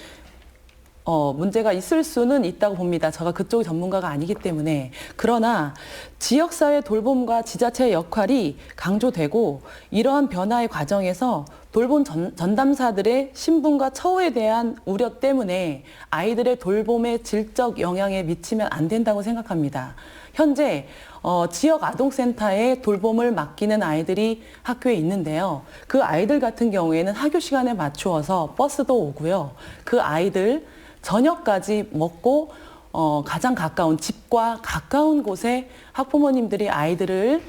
문제가 있을 수는 있다고 봅니다. 제가 그쪽 전문가가 아니기 때문에. 그러나 지역사회 돌봄과 지자체의 역할이 강조되고 이러한 변화의 과정에서 돌봄 전담사들의 신분과 처우에 대한 우려 때문에 아이들의 돌봄에 질적 영향에 미치면 안 된다고 생각합니다. 현재 지역 아동센터에 돌봄을 맡기는 아이들이 학교에 있는데요. 그 아이들 같은 경우에는 학교 시간에 맞추어서 버스도 오고요. 그 아이들 저녁까지 먹고 가장 가까운 집과 가까운 곳에 학부모님들이 아이들을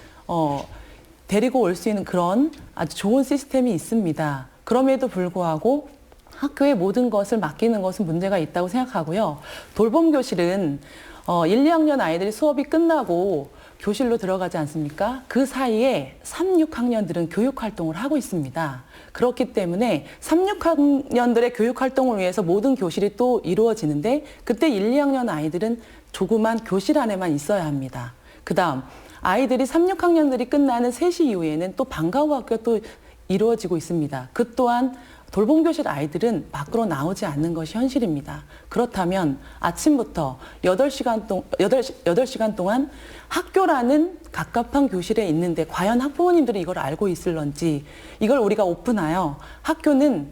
데리고 올 수 있는 그런 아주 좋은 시스템이 있습니다. 그럼에도 불구하고 학교에 모든 것을 맡기는 것은 문제가 있다고 생각하고요. 돌봄 교실은 1, 2학년 아이들이 수업이 끝나고 교실로 들어가지 않습니까? 그 사이에 3, 6학년들은 교육 활동을 하고 있습니다. 그렇기 때문에 3, 6학년들의 교육 활동을 위해서 모든 교실이 또 이루어지는데 그때 1, 2학년 아이들은 조그만 교실 안에만 있어야 합니다. 그다음 아이들이 3, 6학년들이 끝나는 3시 이후에는 또 방과 후 학교가 또 이루어지고 있습니다. 그 또한 돌봄교실 아이들은 밖으로 나오지 않는 것이 현실입니다. 그렇다면 아침부터 8시간 동안 학교라는 갑갑한 교실에 있는데 과연 학부모님들이 이걸 알고 있을런지 이걸 우리가 오픈하여 학교는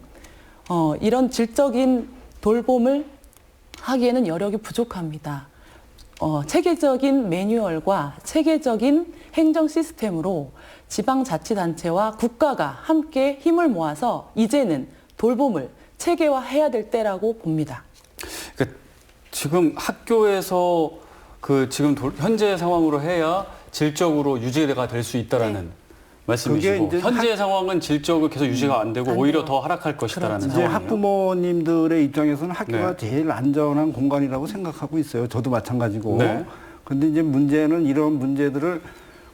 이런 질적인 돌봄을 하기에는 여력이 부족합니다. 체계적인 매뉴얼과 체계적인 행정 시스템으로 지방자치단체와 국가가 함께 힘을 모아서 이제는 돌봄을 체계화해야 될 때라고 봅니다. 그러니까 지금 학교에서 그 지금 현재 상황으로 해야 질적으로 유지가 될 수 있다라는 말씀이시고 현재 상황은 질적으로 계속 유지가 안 되고 오히려 더 하락할 것이다라는 이제 상황이요. 학부모님들의 입장에서는 학교가 네. 제일 안전한 공간이라고 생각하고 있어요. 저도 마찬가지고. 네. 근데 이제 문제는 이런 문제들을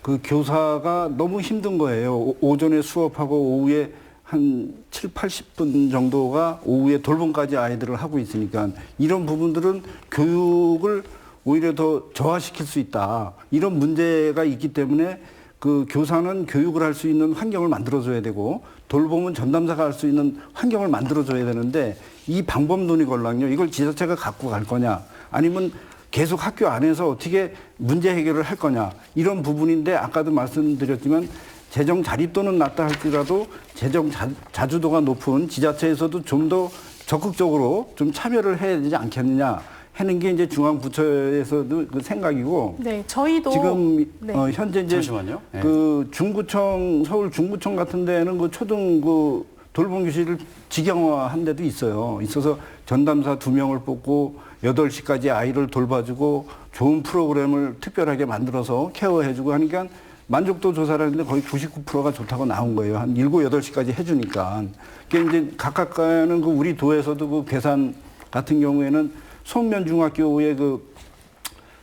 그 교사가 너무 힘든 거예요. 오전에 수업하고 오후에 한 7, 80분 정도가 오후에 돌봄까지 아이들을 하고 있으니까 이런 부분들은 교육을 오히려 더 저하시킬 수 있다. 이런 문제가 있기 때문에 그 교사는 교육을 할 수 있는 환경을 만들어줘야 되고 돌봄은 전담사가 할 수 있는 환경을 만들어줘야 되는데 이 방법론이 걸랑요. 이걸 지자체가 갖고 갈 거냐 아니면 계속 학교 안에서 어떻게 문제 해결을 할 거냐 이런 부분인데 아까도 말씀드렸지만 재정 자립도는 낮다 할지라도 재정 자주도가 높은 지자체에서도 좀 더 적극적으로 좀 참여를 해야 되지 않겠느냐 하는 게 이제 중앙부처에서도 그 생각이고. 네, 저희도 지금 네. 현재 이제 잠시만요. 네. 그 중구청 서울 중구청 같은 데는 그 초등 그 돌봄 교실을 직영화한 데도 있어요. 있어서 전담사 2명을 뽑고 8시까지 아이를 돌봐주고 좋은 프로그램을 특별하게 만들어서 케어해주고 하니까 만족도 조사를 했는데 거의 99%가 좋다고 나온 거예요. 한 7, 8시까지 해주니까. 그게 이제 각각 가는 그 우리 도에서도 그 괴산 같은 경우에는 송면중학교에 그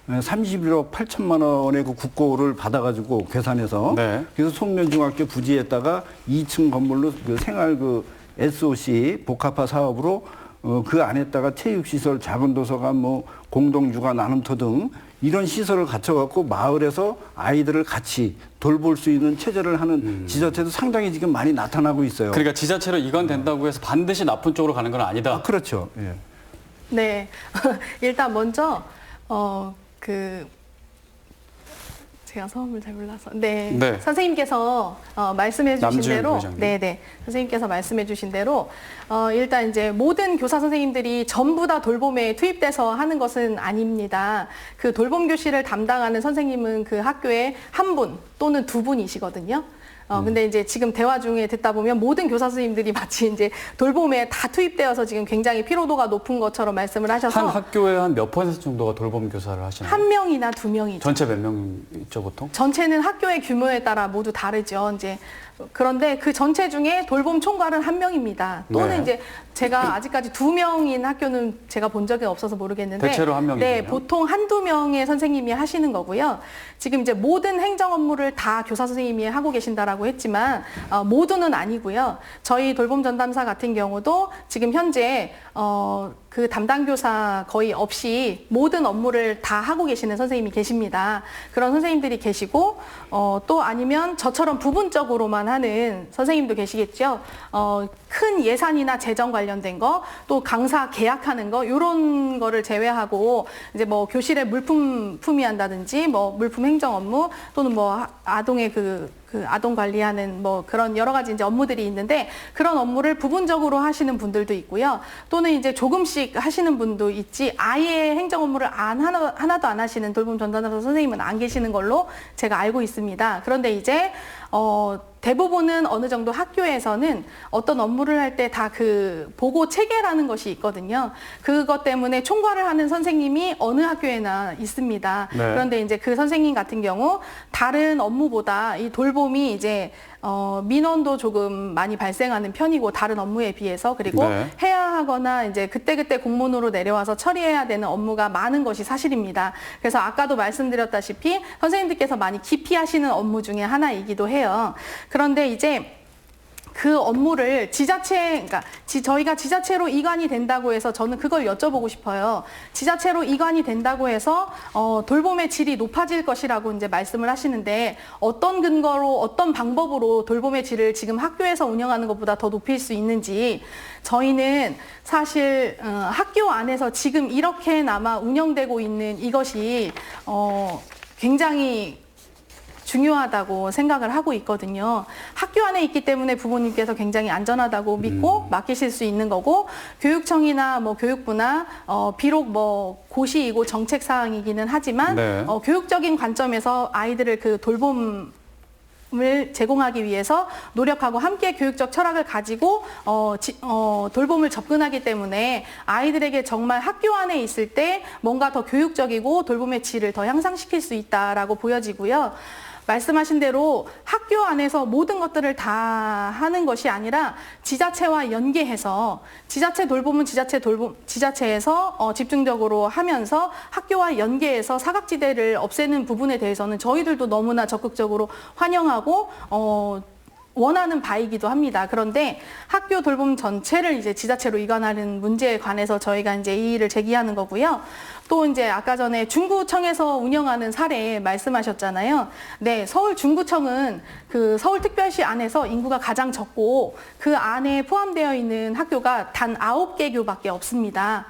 31억 8천만 원의 그 국고를 받아가지고 괴산해서 네. 그래서 송면중학교 부지에다가 2층 건물로 그 생활 그 SOC 복합화 사업으로 그 안에다가 체육시설, 작은 도서관, 뭐 공동육아 나눔터 등 이런 시설을 갖춰갖고 마을에서 아이들을 같이 돌볼 수 있는 체제를 하는 지자체도 상당히 지금 많이 나타나고 있어요. 그러니까 지자체로 이관된다고 해서 반드시 나쁜 쪽으로 가는 건 아니다. 아, 그렇죠. 예. 네. 일단 먼저 제가 성함을 잘 몰라서 네. 네. 선생님께서 말씀해 주신 남주현 대로 부회장님. 네. 선생님께서 말씀해 주신 대로 일단 이제 모든 교사 선생님들이 전부 다 돌봄에 투입돼서 하는 것은 아닙니다. 그 돌봄 교실을 담당하는 선생님은 그 학교에 1분 또는 2분이시거든요. 근데 이제 지금 대화 중에 듣다 보면 모든 교사 선생님들이 마치 이제 돌봄에 다 투입되어서 지금 굉장히 피로도가 높은 것처럼 말씀을 하셔서 한 학교에 한 몇 %, 정도가 돌봄 교사를 하시나요? 1명이나 2명이죠. 전체 몇 명이죠, 보통? 전체는 학교의 규모에 따라 모두 다르죠. 이제 그런데 그 전체 중에 돌봄 총괄은 1명입니다. 또는 네. 이제 제가 아직까지 2명인 학교는 제가 본 적이 없어서 모르겠는데 대체로 1명이군요. 네, 보통 1~2명의 선생님이 하시는 거고요. 지금 이제 모든 행정 업무를 다 교사 선생님이 하고 계신다라고 했지만 모두는 아니고요. 저희 돌봄 전담사 같은 경우도 지금 현재 그 담당 교사 거의 없이 모든 업무를 다 하고 계시는 선생님이 계십니다. 그런 선생님들이 계시고 또 아니면 저처럼 부분적으로만 하는 선생님도 계시겠죠. 큰 예산이나 재정 관련된 거, 또 강사 계약하는 거 이런 거를 제외하고 이제 뭐 교실에 물품 품위한다든지 뭐 물품 행정 업무 또는 뭐 아동의 그 아동 관리하는 뭐 그런 여러 가지 이제 업무들이 있는데 그런 업무를 부분적으로 하시는 분들도 있고요. 또는 이제 조금씩 하시는 분도 있지 아예 행정 업무를 하나도 안 하시는 돌봄 전담사 선생님은 안 계시는 걸로 제가 알고 있습니다. 그런데 이제 대부분은 어느 정도 학교에서는 어떤 업무를 할 때 다 그 보고 체계라는 것이 있거든요. 그것 때문에 총괄을 하는 선생님이 어느 학교에나 있습니다. 네. 그런데 이제 그 선생님 같은 경우 다른 업무보다 이 돌봄이 이제 민원도 조금 많이 발생하는 편이고 다른 업무에 비해서 그리고 네. 해야 하거나 이제 그때그때 공문으로 내려와서 처리해야 되는 업무가 많은 것이 사실입니다. 그래서 아까도 말씀드렸다시피 선생님들께서 많이 기피하시는 업무 중에 하나이기도 해요. 그런데 이제 그 업무를 그러니까 저희가 지자체로 이관이 된다고 해서 저는 그걸 여쭤보고 싶어요. 지자체로 이관이 된다고 해서 돌봄의 질이 높아질 것이라고 이제 말씀을 하시는데 어떤 근거로 어떤 방법으로 돌봄의 질을 지금 학교에서 운영하는 것보다 더 높일 수 있는지 저희는 사실 학교 안에서 지금 이렇게나마 운영되고 있는 이것이 굉장히 중요하다고 생각을 하고 있거든요. 학교 안에 있기 때문에 부모님께서 굉장히 안전하다고 믿고 맡기실 수 있는 거고 교육청이나 뭐 교육부나 비록 뭐 고시이고 정책 사항이기는 하지만 네. 교육적인 관점에서 아이들을 그 돌봄을 제공하기 위해서 노력하고 함께 교육적 철학을 가지고 돌봄을 접근하기 때문에 아이들에게 정말 학교 안에 있을 때 뭔가 더 교육적이고 돌봄의 질을 더 향상시킬 수 있다라고 보여지고요. 말씀하신 대로 학교 안에서 모든 것들을 다 하는 것이 아니라 지자체와 연계해서 지자체 돌봄은 지자체에서 집중적으로 하면서 학교와 연계해서 사각지대를 없애는 부분에 대해서는 저희들도 너무나 적극적으로 환영하고 원하는 바이기도 합니다. 그런데 학교 돌봄 전체를 이제 지자체로 이관하는 문제에 관해서 저희가 이제 이의를 제기하는 거고요. 또 이제 아까 전에 중구청에서 운영하는 사례 말씀하셨잖아요. 네, 서울 중구청은 그 서울특별시 안에서 인구가 가장 적고 그 안에 포함되어 있는 학교가 단 9개 교밖에 없습니다.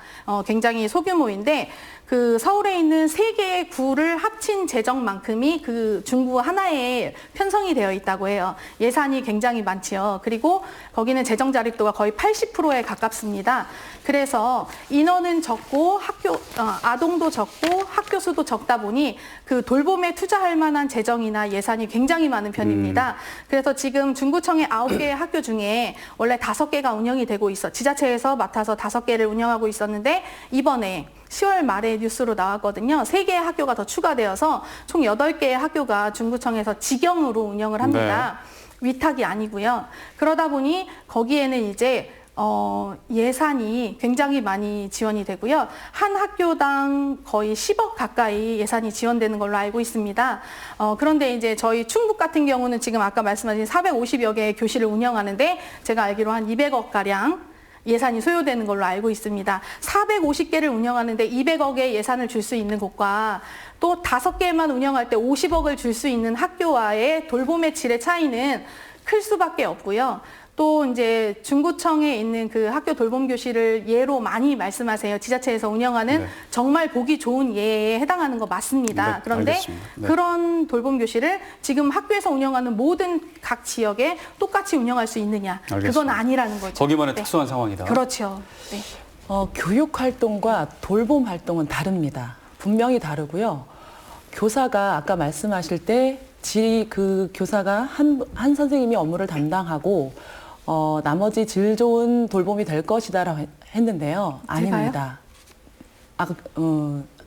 굉장히 소규모인데 그 서울에 있는 3개의 구를 합친 재정만큼이 그 중구 하나에 편성이 되어 있다고 해요. 예산이 굉장히 많지요. 그리고 거기는 재정 자립도가 거의 80%에 가깝습니다. 그래서 인원은 적고 아동도 적고 학교 수도 적다 보니 그 돌봄에 투자할 만한 재정이나 예산이 굉장히 많은 편입니다. 그래서 지금 중구청의 9개의 학교 중에 원래 5개가 운영이 되고 지자체에서 맡아서 5개를 운영하고 있었는데 이번에 10월 말에 뉴스로 나왔거든요. 3개의 학교가 더 추가되어서 총 8개의 학교가 중구청에서 직영으로 운영을 합니다. 위탁이 아니고요. 그러다 보니 거기에는 이제 예산이 굉장히 많이 지원이 되고요. 한 학교당 거의 10억 가까이 예산이 지원되는 걸로 알고 있습니다. 그런데 이제 저희 충북 같은 경우는 지금 아까 말씀하신 450여 개의 교실을 운영하는데 제가 알기로 한 200억 가량 예산이 소요되는 걸로 알고 있습니다. 450개를 운영하는데 200억의 예산을 줄 수 있는 곳과 또 5개만 운영할 때 50억을 줄 수 있는 학교와의 돌봄의 질의 차이는 클 수밖에 없고요. 또 이제 중구청에 있는 그 학교 돌봄 교실을 예로 많이 말씀하세요. 지자체에서 운영하는 네. 정말 보기 좋은 예에 해당하는 거 맞습니다. 네, 그런데 알겠습니다. 네. 그런 돌봄 교실을 지금 학교에서 운영하는 모든 각 지역에 똑같이 운영할 수 있느냐? 알겠습니다. 그건 아니라는 거죠. 거기만의 네. 특수한 상황이다. 그렇죠. 네. 교육 활동과 돌봄 활동은 다릅니다. 분명히 다르고요. 교사가 아까 말씀하실 때 그 교사가 한 선생님이 업무를 담당하고 나머지 질 좋은 돌봄이 될 것이다라고 했는데요. 아닙니다.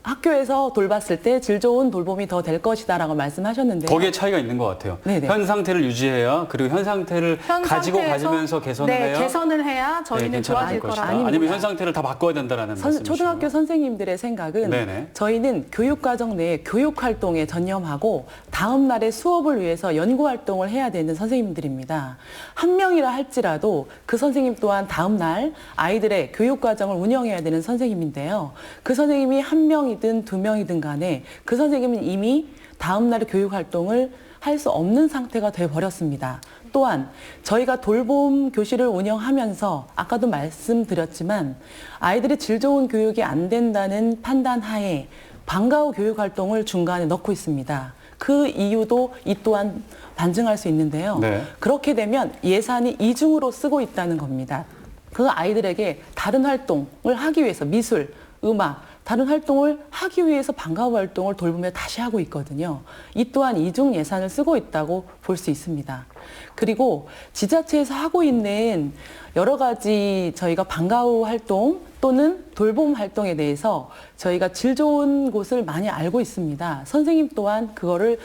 학교에서 돌봤을 때 질 좋은 돌봄이 더 될 것이다라고 말씀하셨는데요. 거기에 차이가 있는 것 같아요. 네네. 현 상태를 유지해야 그리고 현 상태를 가지고 상태에서 가지면서 개선을 네, 해야 개선을 해야 저희는 괜찮아질 좋아질 것이다. 거라고. 아니면 현 상태를 다 바꿔야 된다라는 말씀이시죠. 초등학교 선생님들의 생각은 네네. 저희는 교육과정 내에 교육활동에 전념하고 다음 날의 수업을 위해서 연구활동을 해야 되는 선생님들입니다. 한 명이라 할지라도 그 선생님 또한 다음 날 아이들의 교육과정을 운영해야 되는 선생님인데요. 그 선생님이 한 명이든 두 명이든 간에 그 선생님은 이미 다음 날의 교육활동을 할 수 없는 상태가 돼버렸습니다. 또한 저희가 돌봄 교실을 운영하면서 아까도 말씀드렸지만 아이들이 질 좋은 교육이 안 된다는 판단 하에 방과 후 교육 활동을 중간에 넣고 있습니다. 그 이유도 이 또한 반증할 수 있는데요. 네. 그렇게 되면 예산이 이중으로 쓰고 있다는 겁니다. 그 아이들에게 다른 활동을 하기 위해서 미술, 음악, 다른 활동을 하기 위해서 방과 후 활동을 돌보며 다시 하고 있거든요. 이 또한 이중 예산을 쓰고 있다고 볼 수 있습니다. 그리고 지자체에서 하고 있는 여러 가지 저희가 방과 후 활동 또는 돌봄 활동에 대해서 저희가 질 좋은 곳을 많이 알고 있습니다. 선생님 또한 그거를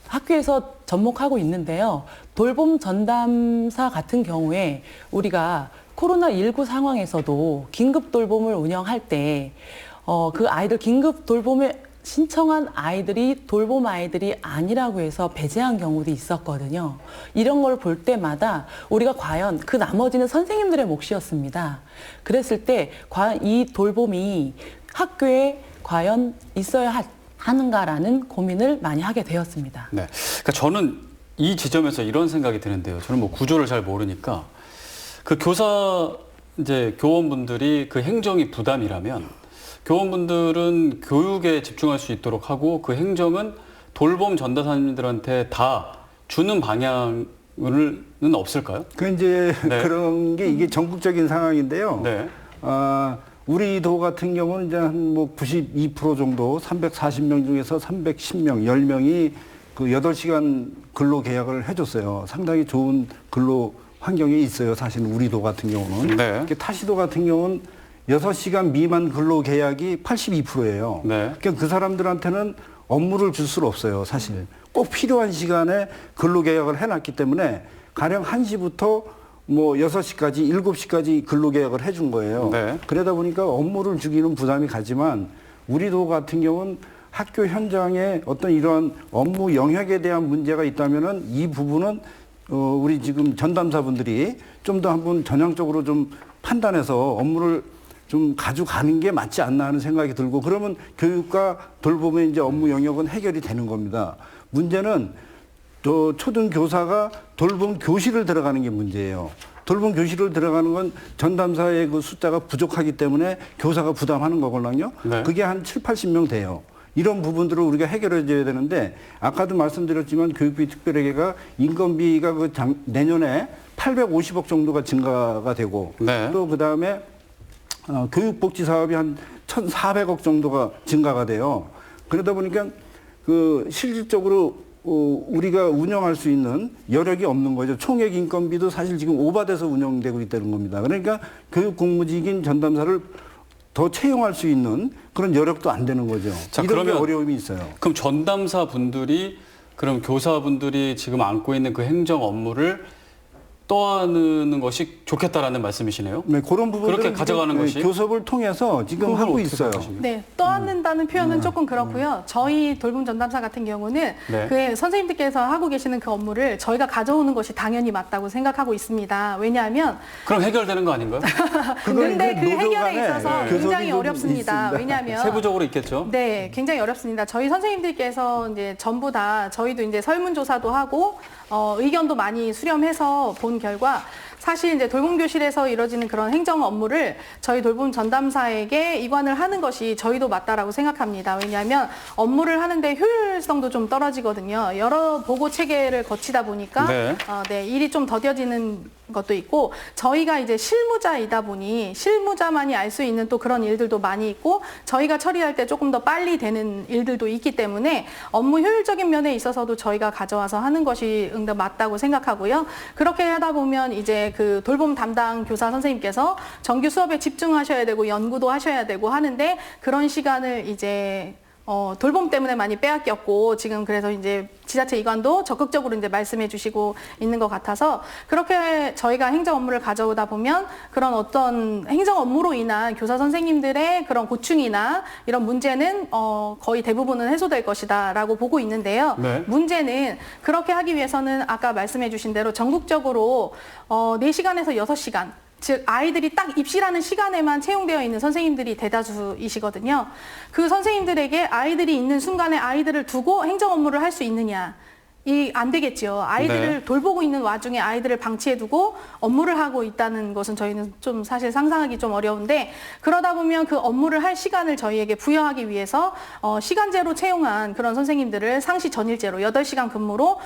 학교에서 접목하고 있는데요. 돌봄 전담사 같은 경우에 우리가 코로나19 상황에서도 긴급 돌봄을 운영할 때 그 아이들 긴급 돌봄에 신청한 아이들이 돌봄 아이들이 아니라고 해서 배제한 경우도 있었거든요. 이런 걸 볼 때마다 우리가 과연 그 나머지는 선생님들의 몫이었습니다. 그랬을 때 과연 이 돌봄이 학교에 과연 있어야 하는가라는 고민을 많이 하게 되었습니다. 네. 그러니까 저는 이 지점에서 이런 생각이 드는데요. 저는 뭐 구조를 잘 모르니까 그 교원분들이 그 행정이 부담이라면 교원분들은 교육에 집중할 수 있도록 하고 그 행정은 돌봄 전담사님들한테 다 주는 방향은 없을까요? 그 이제 네. 그런 게 이게 전국적인 상황인데요. 네. 우리 도 같은 경우는 이제 한 뭐 92% 정도 340명 중에서 310명, 10명이 그 8시간 근로 계약을 해줬어요. 상당히 좋은 근로 환경이 있어요. 사실 우리 도 같은 경우는. 네. 타시도 같은 경우는 6시간 미만 근로 계약이 82%예요. 네. 그러니까 그 사람들한테는 업무를 줄 수는 없어요. 사실. 꼭 필요한 시간에 근로 계약을 해놨기 때문에 가령 1시부터 뭐 6시까지, 7시까지 근로 계약을 해준 거예요. 네. 그러다 보니까 업무를 주기는 부담이 가지만 우리 도 같은 경우는 학교 현장에 어떤 이런 업무 영역에 대한 문제가 있다면은 이 부분은 우리 지금 전담사분들이 좀 더 한번 전향적으로 좀 판단해서 업무를 좀 가져가는 게 맞지 않나 하는 생각이 들고 그러면 교육과 돌봄의 이제 업무 영역은 해결이 되는 겁니다. 문제는 또 초등교사가 돌봄 교실을 들어가는 게 문제예요. 돌봄 교실을 들어가는 건 전담사의 그 숫자가 부족하기 때문에 교사가 부담하는 거거든요. 네. 그게 한 7, 80명 돼요. 이런 부분들을 우리가 해결해 줘야 되는데 아까도 말씀드렸지만 교육비 특별회계가 인건비가 내년에 850억 정도가 증가가 되고 네. 또 그다음에 교육복지 사업이 한 1,400억 정도가 증가가 돼요. 그러다 보니까 그 실질적으로 우리가 운영할 수 있는 여력이 없는 거죠. 총액 인건비도 사실 지금 오바돼서 운영되고 있다는 겁니다. 그러니까 교육 공무직인 전담사를 더 채용할 수 있는 그런 여력도 안 되는 거죠. 자, 이런 게 그러면 어려움이 있어요. 그럼 전담사 분들이 그럼 교사분들이 지금 안고 있는 그 행정 업무를 떠안는 것이 좋겠다라는 말씀이시네요. 네, 그런 부분들은 그렇게 가져가는 지금, 것이? 교섭을 통해서 지금 하고 어떻게 있어요. 생각하십니까? 네, 떠안는다는 표현은 조금 그렇고요. 저희 돌봄 전담사 같은 경우는 네. 그 선생님들께서 하고 계시는 그 업무를 저희가 가져오는 것이 당연히 맞다고 생각하고 있습니다. 왜냐하면 그럼 해결되는 거 아닌가요? 근데 그 노조 해결에 간에 있어서 교섭이 굉장히 좀 어렵습니다. 있습니다. 왜냐하면 세부적으로 있겠죠. 네, 굉장히 어렵습니다. 저희 선생님들께서 이제 전부 다 저희도 이제 설문조사도 하고 의견도 많이 수렴해서 본 결과 사실 이제 돌봄교실에서 이루어지는 그런 행정 업무를 저희 돌봄 전담사에게 이관을 하는 것이 저희도 맞다라고 생각합니다. 왜냐하면 업무를 하는데 효율성도 좀 떨어지거든요. 여러 보고 체계를 거치다 보니까 네. 일이 좀 더뎌지는 것도 있고 저희가 이제 실무자이다 보니 실무자만이 알 수 있는 또 그런 일들도 많이 있고 저희가 처리할 때 조금 더 빨리 되는 일들도 있기 때문에 업무 효율적인 면에 있어서도 저희가 가져와서 하는 것이 응답 맞다고 생각하고요. 그렇게 하다 보면 이제 그 돌봄 담당 교사 선생님께서 정규 수업에 집중하셔야 되고 연구도 하셔야 되고 하는데 그런 시간을 이제 돌봄 때문에 많이 빼앗겼고 지금 그래서 이제 지자체 이관도 적극적으로 이제 말씀해 주시고 있는 것 같아서 그렇게 저희가 행정 업무를 가져오다 보면 그런 어떤 행정 업무로 인한 교사 선생님들의 그런 고충이나 이런 문제는 거의 대부분은 해소될 것이다라고 보고 있는데요. 네. 문제는 그렇게 하기 위해서는 아까 말씀해 주신 대로 전국적으로 4시간에서 6시간 즉 아이들이 딱 입시라는 시간에만 채용되어 있는 선생님들이 대다수이시거든요. 그 선생님들에게 아이들이 있는 순간에 아이들을 두고 행정 업무를 할 수 있느냐. 안 되겠죠. 아이들을 네. 돌보고 있는 와중에 아이들을 방치해두고 업무를 하고 있다는 것은 저희는 좀 사실 상상하기 좀 어려운데 그러다 보면 그 업무를 할 시간을 저희에게 부여하기 위해서 시간제로 채용한 그런 선생님들을 상시 전일제로 8시간 근무로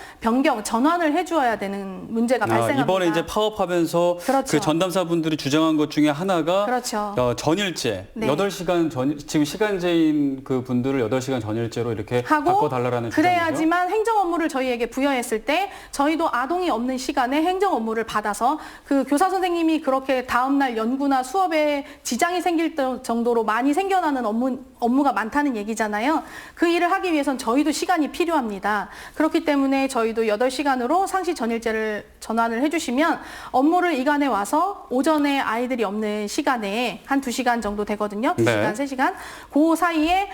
전환을 해주어야 되는 문제가 발생합니다. 이번에 이제 파업하면서 그렇죠. 그 전담사분들이 주장한 것 중에 하나가 그렇죠. 전일제, 네. 8시간 지금 시간제인 그 분들을 8시간 전일제로 이렇게 하고 바꿔달라는 주장이죠. 그래야지만 행정 업무를 저희에게 부여했을 때 저희도 아동이 없는 시간에 행정 업무를 받아서 그 교사 선생님이 그렇게 다음날 연구나 수업에 지장이 생길 정도로 많이 생겨나는 업무가 많다는 얘기잖아요. 그 일을 하기 위해선 저희도 시간이 필요합니다. 그렇기 때문에 저희도 8시간으로 상시 전일제를 전환을 해주시면 업무를 이관해 와서 오전에 아이들이 없는 시간에 한 2시간 정도 되거든요. 2시간, 3시간. 그 사이에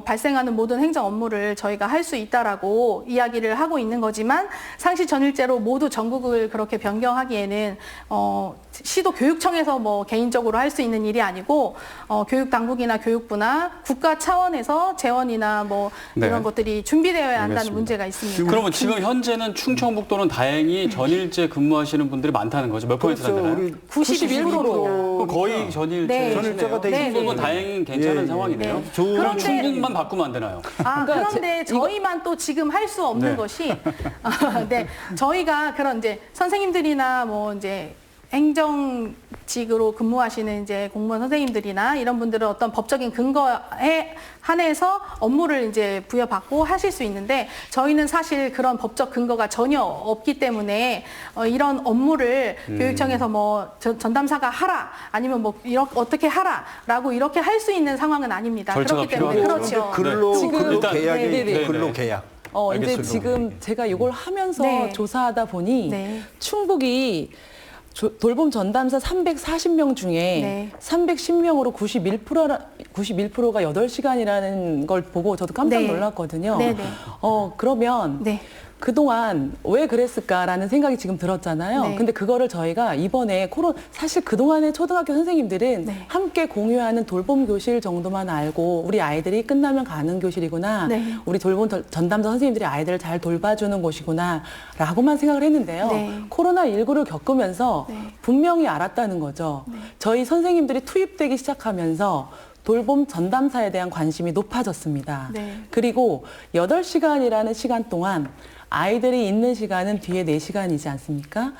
발생하는 모든 행정 업무를 저희가 할 수 있다라고 이야기를 하고 있는 거지만 상시 전일제로 모두 전국을 그렇게 변경하기에는 시도 교육청에서 뭐 개인적으로 할 수 있는 일이 아니고 교육당국이나 교육부나 국가 차원에서 재원이나 뭐 이런 것들이 준비되어야 한다는 알겠습니다. 문제가 있습니다. 그러면 지금 현재는 충청북도는 다행히 전일제 근무하시는 분들이 많다는 거죠. 몇 퍼센트 그렇죠. 되나요? 우리 91%. 거의 전일제. 네. 전일제가 되게 충북은 다행히 괜찮은 상황이네요. 네. 좋은 그럼 그런데- 충북만 바꾸면 안 되나요? 그런데 저희만 또 지금 할 수 없는 네. 것이 네, 저희가 그런 이제 선생님들이나 뭐 이제 행정직으로 근무하시는 이제 공무원 선생님들이나 이런 분들은 어떤 법적인 근거에 한해서 업무를 이제 부여받고 하실 수 있는데 저희는 사실 그런 법적 근거가 전혀 없기 때문에 이런 업무를 교육청에서 뭐 전담사가 하라 아니면 뭐 어떻게 하라라고 이렇게 할 수 있는 상황은 아닙니다. 절차가 그렇기 때문에 필요하겠죠. 그렇죠. 지금 일단- 근로계약이 네, 근로계약. 이제 알겠습니다. 지금 제가 이걸 하면서 네. 조사하다 보니 네. 충북이 돌봄 전담사 340명 중에 네. 310명으로 91%가 8시간이라는 걸 보고 저도 깜짝 네. 놀랐거든요. 네, 네. 그러면 네. 그동안 왜 그랬을까라는 생각이 지금 들었잖아요. 네. 근데 그거를 저희가 이번에 사실 그동안의 초등학교 선생님들은 네. 함께 공유하는 돌봄 교실 정도만 알고 우리 아이들이 끝나면 가는 교실이구나. 네. 우리 돌봄 전담자 선생님들이 아이들을 잘 돌봐주는 곳이구나. 라고만 생각을 했는데요. 네. 코로나19를 겪으면서 네. 분명히 알았다는 거죠. 저희 선생님들이 투입되기 시작하면서 돌봄 전담사에 대한 관심이 높아졌습니다. 네. 그리고 8시간이라는 시간 동안 아이들이 있는 시간은 뒤에 4시간이지 않습니까?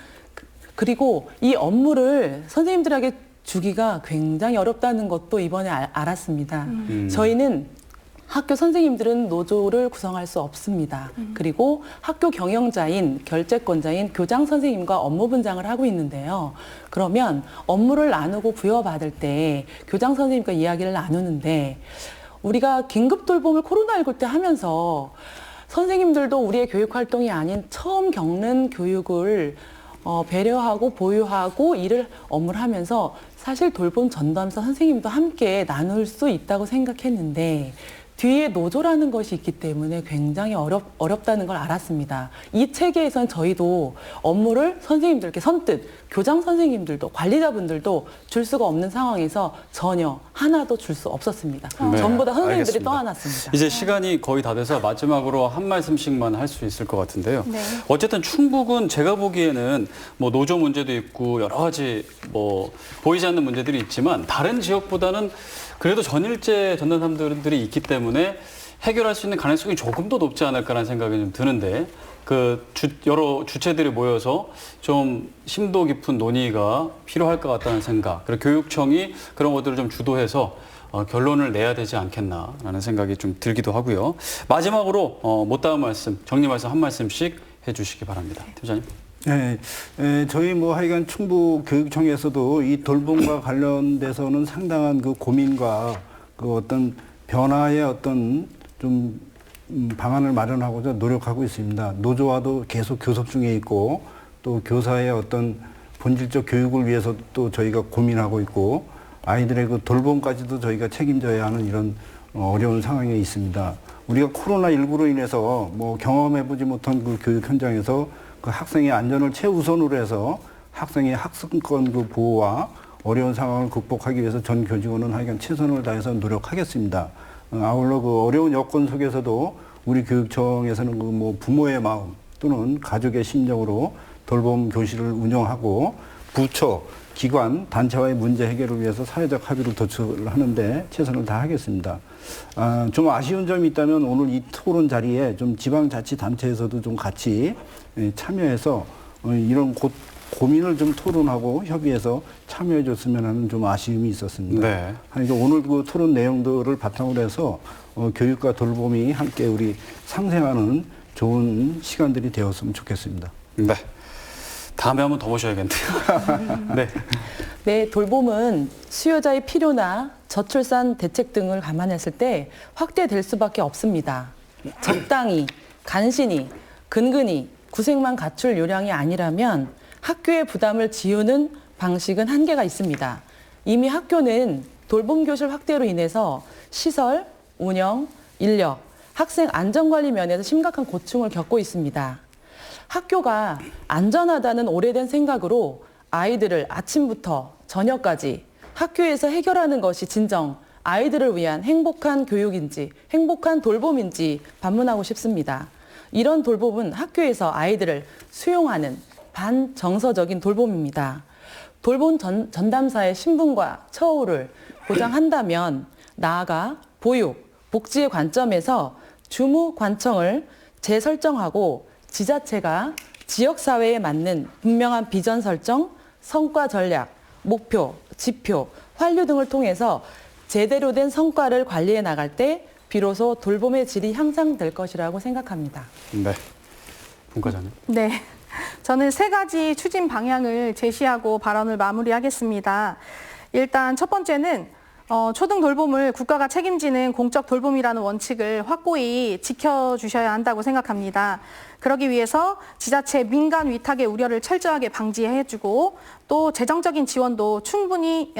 그리고 이 업무를 선생님들에게 주기가 굉장히 어렵다는 것도 이번에 알았습니다. 저희는 학교 선생님들은 노조를 구성할 수 없습니다. 그리고 학교 경영자인, 결재권자인 교장 선생님과 업무 분장을 하고 있는데요. 그러면 업무를 나누고 부여받을 때 교장 선생님과 이야기를 나누는데 우리가 긴급 돌봄을 코로나19 때 하면서 선생님들도 우리의 교육 활동이 아닌 처음 겪는 교육을 배려하고 보유하고 업무를 하면서 사실 돌봄 전담사 선생님도 함께 나눌 수 있다고 생각했는데 뒤에 노조라는 것이 있기 때문에 굉장히 어렵다는 걸 알았습니다. 이 체계에선 저희도 업무를 선생님들께 선뜻 교장 선생님들도 관리자분들도 줄 수가 없는 상황에서 전혀 하나도 줄 수 없었습니다. 네, 전부 다 선생님들이 알겠습니다. 떠안았습니다. 이제 시간이 거의 다 돼서 마지막으로 한 말씀씩만 할 수 있을 것 같은데요. 네. 어쨌든 충북은 제가 보기에는 뭐 노조 문제도 있고 여러 가지 뭐 보이지 않는 문제들이 있지만 다른 지역보다는 그래도 전일제 전담사들이 있기 때문에 해결할 수 있는 가능성이 조금 더 높지 않을까라는 생각이 좀 드는데 여러 주체들이 모여서 좀 심도 깊은 논의가 필요할 것 같다는 생각, 그리고 교육청이 그런 것들을 좀 주도해서 결론을 내야 되지 않겠나라는 생각이 좀 들기도 하고요. 마지막으로 못다한 말씀, 정리 말씀 한 말씀씩 해주시기 바랍니다. 팀장님. 네, 저희 뭐 하여간 충북교육청에서도 이 돌봄과 관련돼서는 상당한 그 고민과 그 어떤 변화의 어떤 좀 방안을 마련하고자 노력하고 있습니다. 노조와도 계속 교섭 중에 있고 또 교사의 어떤 본질적 교육을 위해서 또 저희가 고민하고 있고 아이들의 그 돌봄까지도 저희가 책임져야 하는 이런 어려운 상황에 있습니다. 우리가 코로나19로 인해서 뭐 경험해보지 못한 그 교육 현장에서 그 학생의 안전을 최우선으로 해서 학생의 학습권 그 보호와 어려운 상황을 극복하기 위해서 전 교직원은 하여간 최선을 다해서 노력하겠습니다. 아울러 그 어려운 여건 속에서도 우리 교육청에서는 그 뭐 부모의 마음 또는 가족의 심정으로 돌봄 교실을 운영하고 부처, 기관, 단체와의 문제 해결을 위해서 사회적 합의를 도출하는데 최선을 다하겠습니다. 좀 아쉬운 점이 있다면 오늘 이 토론 자리에 좀 지방자치단체에서도 좀 같이 참여해서 이런 고민을 좀 토론하고 협의해서 참여해 줬으면 하는 좀 아쉬움이 있었습니다. 네. 그러니까 오늘 그 토론 내용들을 바탕으로 해서 교육과 돌봄이 함께 우리 상생하는 좋은 시간들이 되었으면 좋겠습니다. 네. 다음에 한번 더 모셔야겠네요. 네. 네, 돌봄은 수요자의 필요나 저출산 대책 등을 감안했을 때 확대될 수밖에 없습니다. 적당히, 간신히, 근근히 구색만 갖출 요량이 아니라면 학교의 부담을 지우는 방식은 한계가 있습니다. 이미 학교는 돌봄교실 확대로 인해서 시설, 운영, 인력, 학생 안전관리 면에서 심각한 고충을 겪고 있습니다. 학교가 안전하다는 오래된 생각으로 아이들을 아침부터 저녁까지 학교에서 해결하는 것이 진정 아이들을 위한 행복한 교육인지 행복한 돌봄인지 반문하고 싶습니다. 이런 돌봄은 학교에서 아이들을 수용하는 반정서적인 돌봄입니다. 돌봄 전담사의 신분과 처우를 보장한다면 나아가 보육, 복지의 관점에서 주무 관청을 재설정하고 지자체가 지역사회에 맞는 분명한 비전 설정, 성과 전략, 목표, 지표, 환류 등을 통해서 제대로 된 성과를 관리해 나갈 때 비로소 돌봄의 질이 향상될 것이라고 생각합니다. 네. 분과장님. 네. 저는 세 가지 추진 방향을 제시하고 발언을 마무리하겠습니다. 일단 첫 번째는 초등 돌봄을 국가가 책임지는 공적 돌봄이라는 원칙을 확고히 지켜주셔야 한다고 생각합니다. 그러기 위해서 지자체 민간 위탁의 우려를 철저하게 방지해주고 또 재정적인 지원도 충분히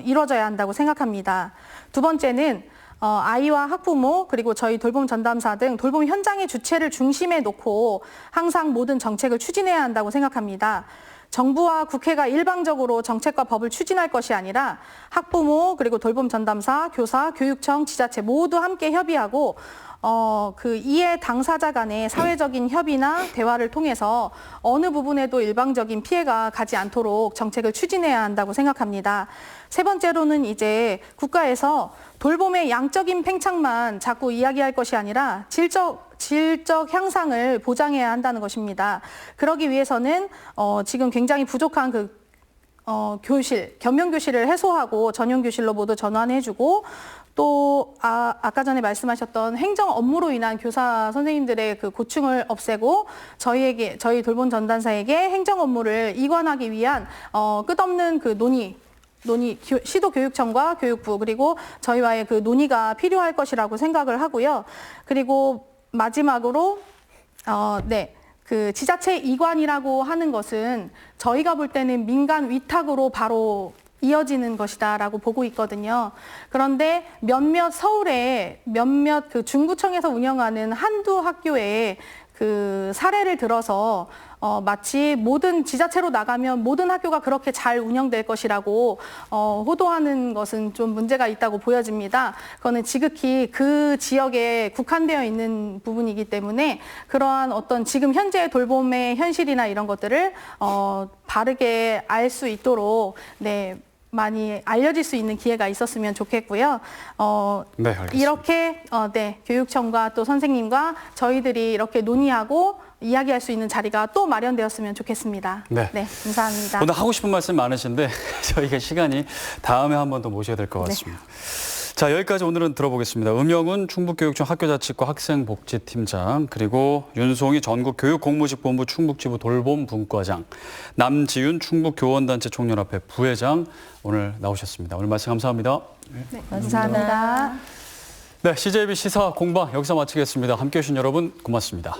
이루어져야 한다고 생각합니다. 두 번째는 아이와 학부모 그리고 저희 돌봄 전담사 등 돌봄 현장의 주체를 중심에 놓고 항상 모든 정책을 추진해야 한다고 생각합니다. 정부와 국회가 일방적으로 정책과 법을 추진할 것이 아니라 학부모 그리고 돌봄 전담사, 교사, 교육청, 지자체 모두 함께 협의하고 이해 당사자 간의 사회적인 협의나 대화를 통해서 어느 부분에도 일방적인 피해가 가지 않도록 정책을 추진해야 한다고 생각합니다. 세 번째로는 이제 국가에서 돌봄의 양적인 팽창만 자꾸 이야기할 것이 아니라 질적 향상을 보장해야 한다는 것입니다. 그러기 위해서는 지금 굉장히 부족한 겸용교실을 해소하고 전용교실로 모두 전환해주고 또 아까 전에 말씀하셨던 행정 업무로 인한 교사 선생님들의 그 고충을 없애고 저희 돌봄 전담사에게 행정 업무를 이관하기 위한 끝없는 그 논의 시도교육청과 교육부 그리고 저희와의 그 논의가 필요할 것이라고 생각을 하고요. 그리고 마지막으로 그 지자체 이관이라고 하는 것은 저희가 볼 때는 민간 위탁으로 바로 이어지는 것이다라고 보고 있거든요. 그런데 서울에 몇몇 그 중구청에서 운영하는 한두 학교에 그 사례를 들어서 마치 모든 지자체로 나가면 모든 학교가 그렇게 잘 운영될 것이라고 호도하는 것은 좀 문제가 있다고 보여집니다. 그거는 지극히 그 지역에 국한되어 있는 부분이기 때문에 그러한 어떤 지금 현재 돌봄의 현실이나 이런 것들을 바르게 알 수 있도록 많이 알려질 수 있는 기회가 있었으면 좋겠고요. 네, 알겠습니다. 이렇게 교육청과 또 선생님과 저희들이 이렇게 논의하고 이야기할 수 있는 자리가 또 마련되었으면 좋겠습니다. 네. 감사합니다. 오늘 하고 싶은 말씀 많으신데 저희가 시간이 다음에 한 번 더 모셔야 될 것 같습니다. 자, 여기까지 오늘은 들어보겠습니다. 음영은 충북교육청 학교자치과 학생복지팀장, 그리고 윤송희 전국교육공무직본부 충북지부 돌봄분과장, 남지윤 충북교원단체 총연합회 부회장 오늘 나오셨습니다. 오늘 말씀 감사합니다. 네, 감사합니다. 네, CJB 시사 공방 여기서 마치겠습니다. 함께해 주신 여러분 고맙습니다.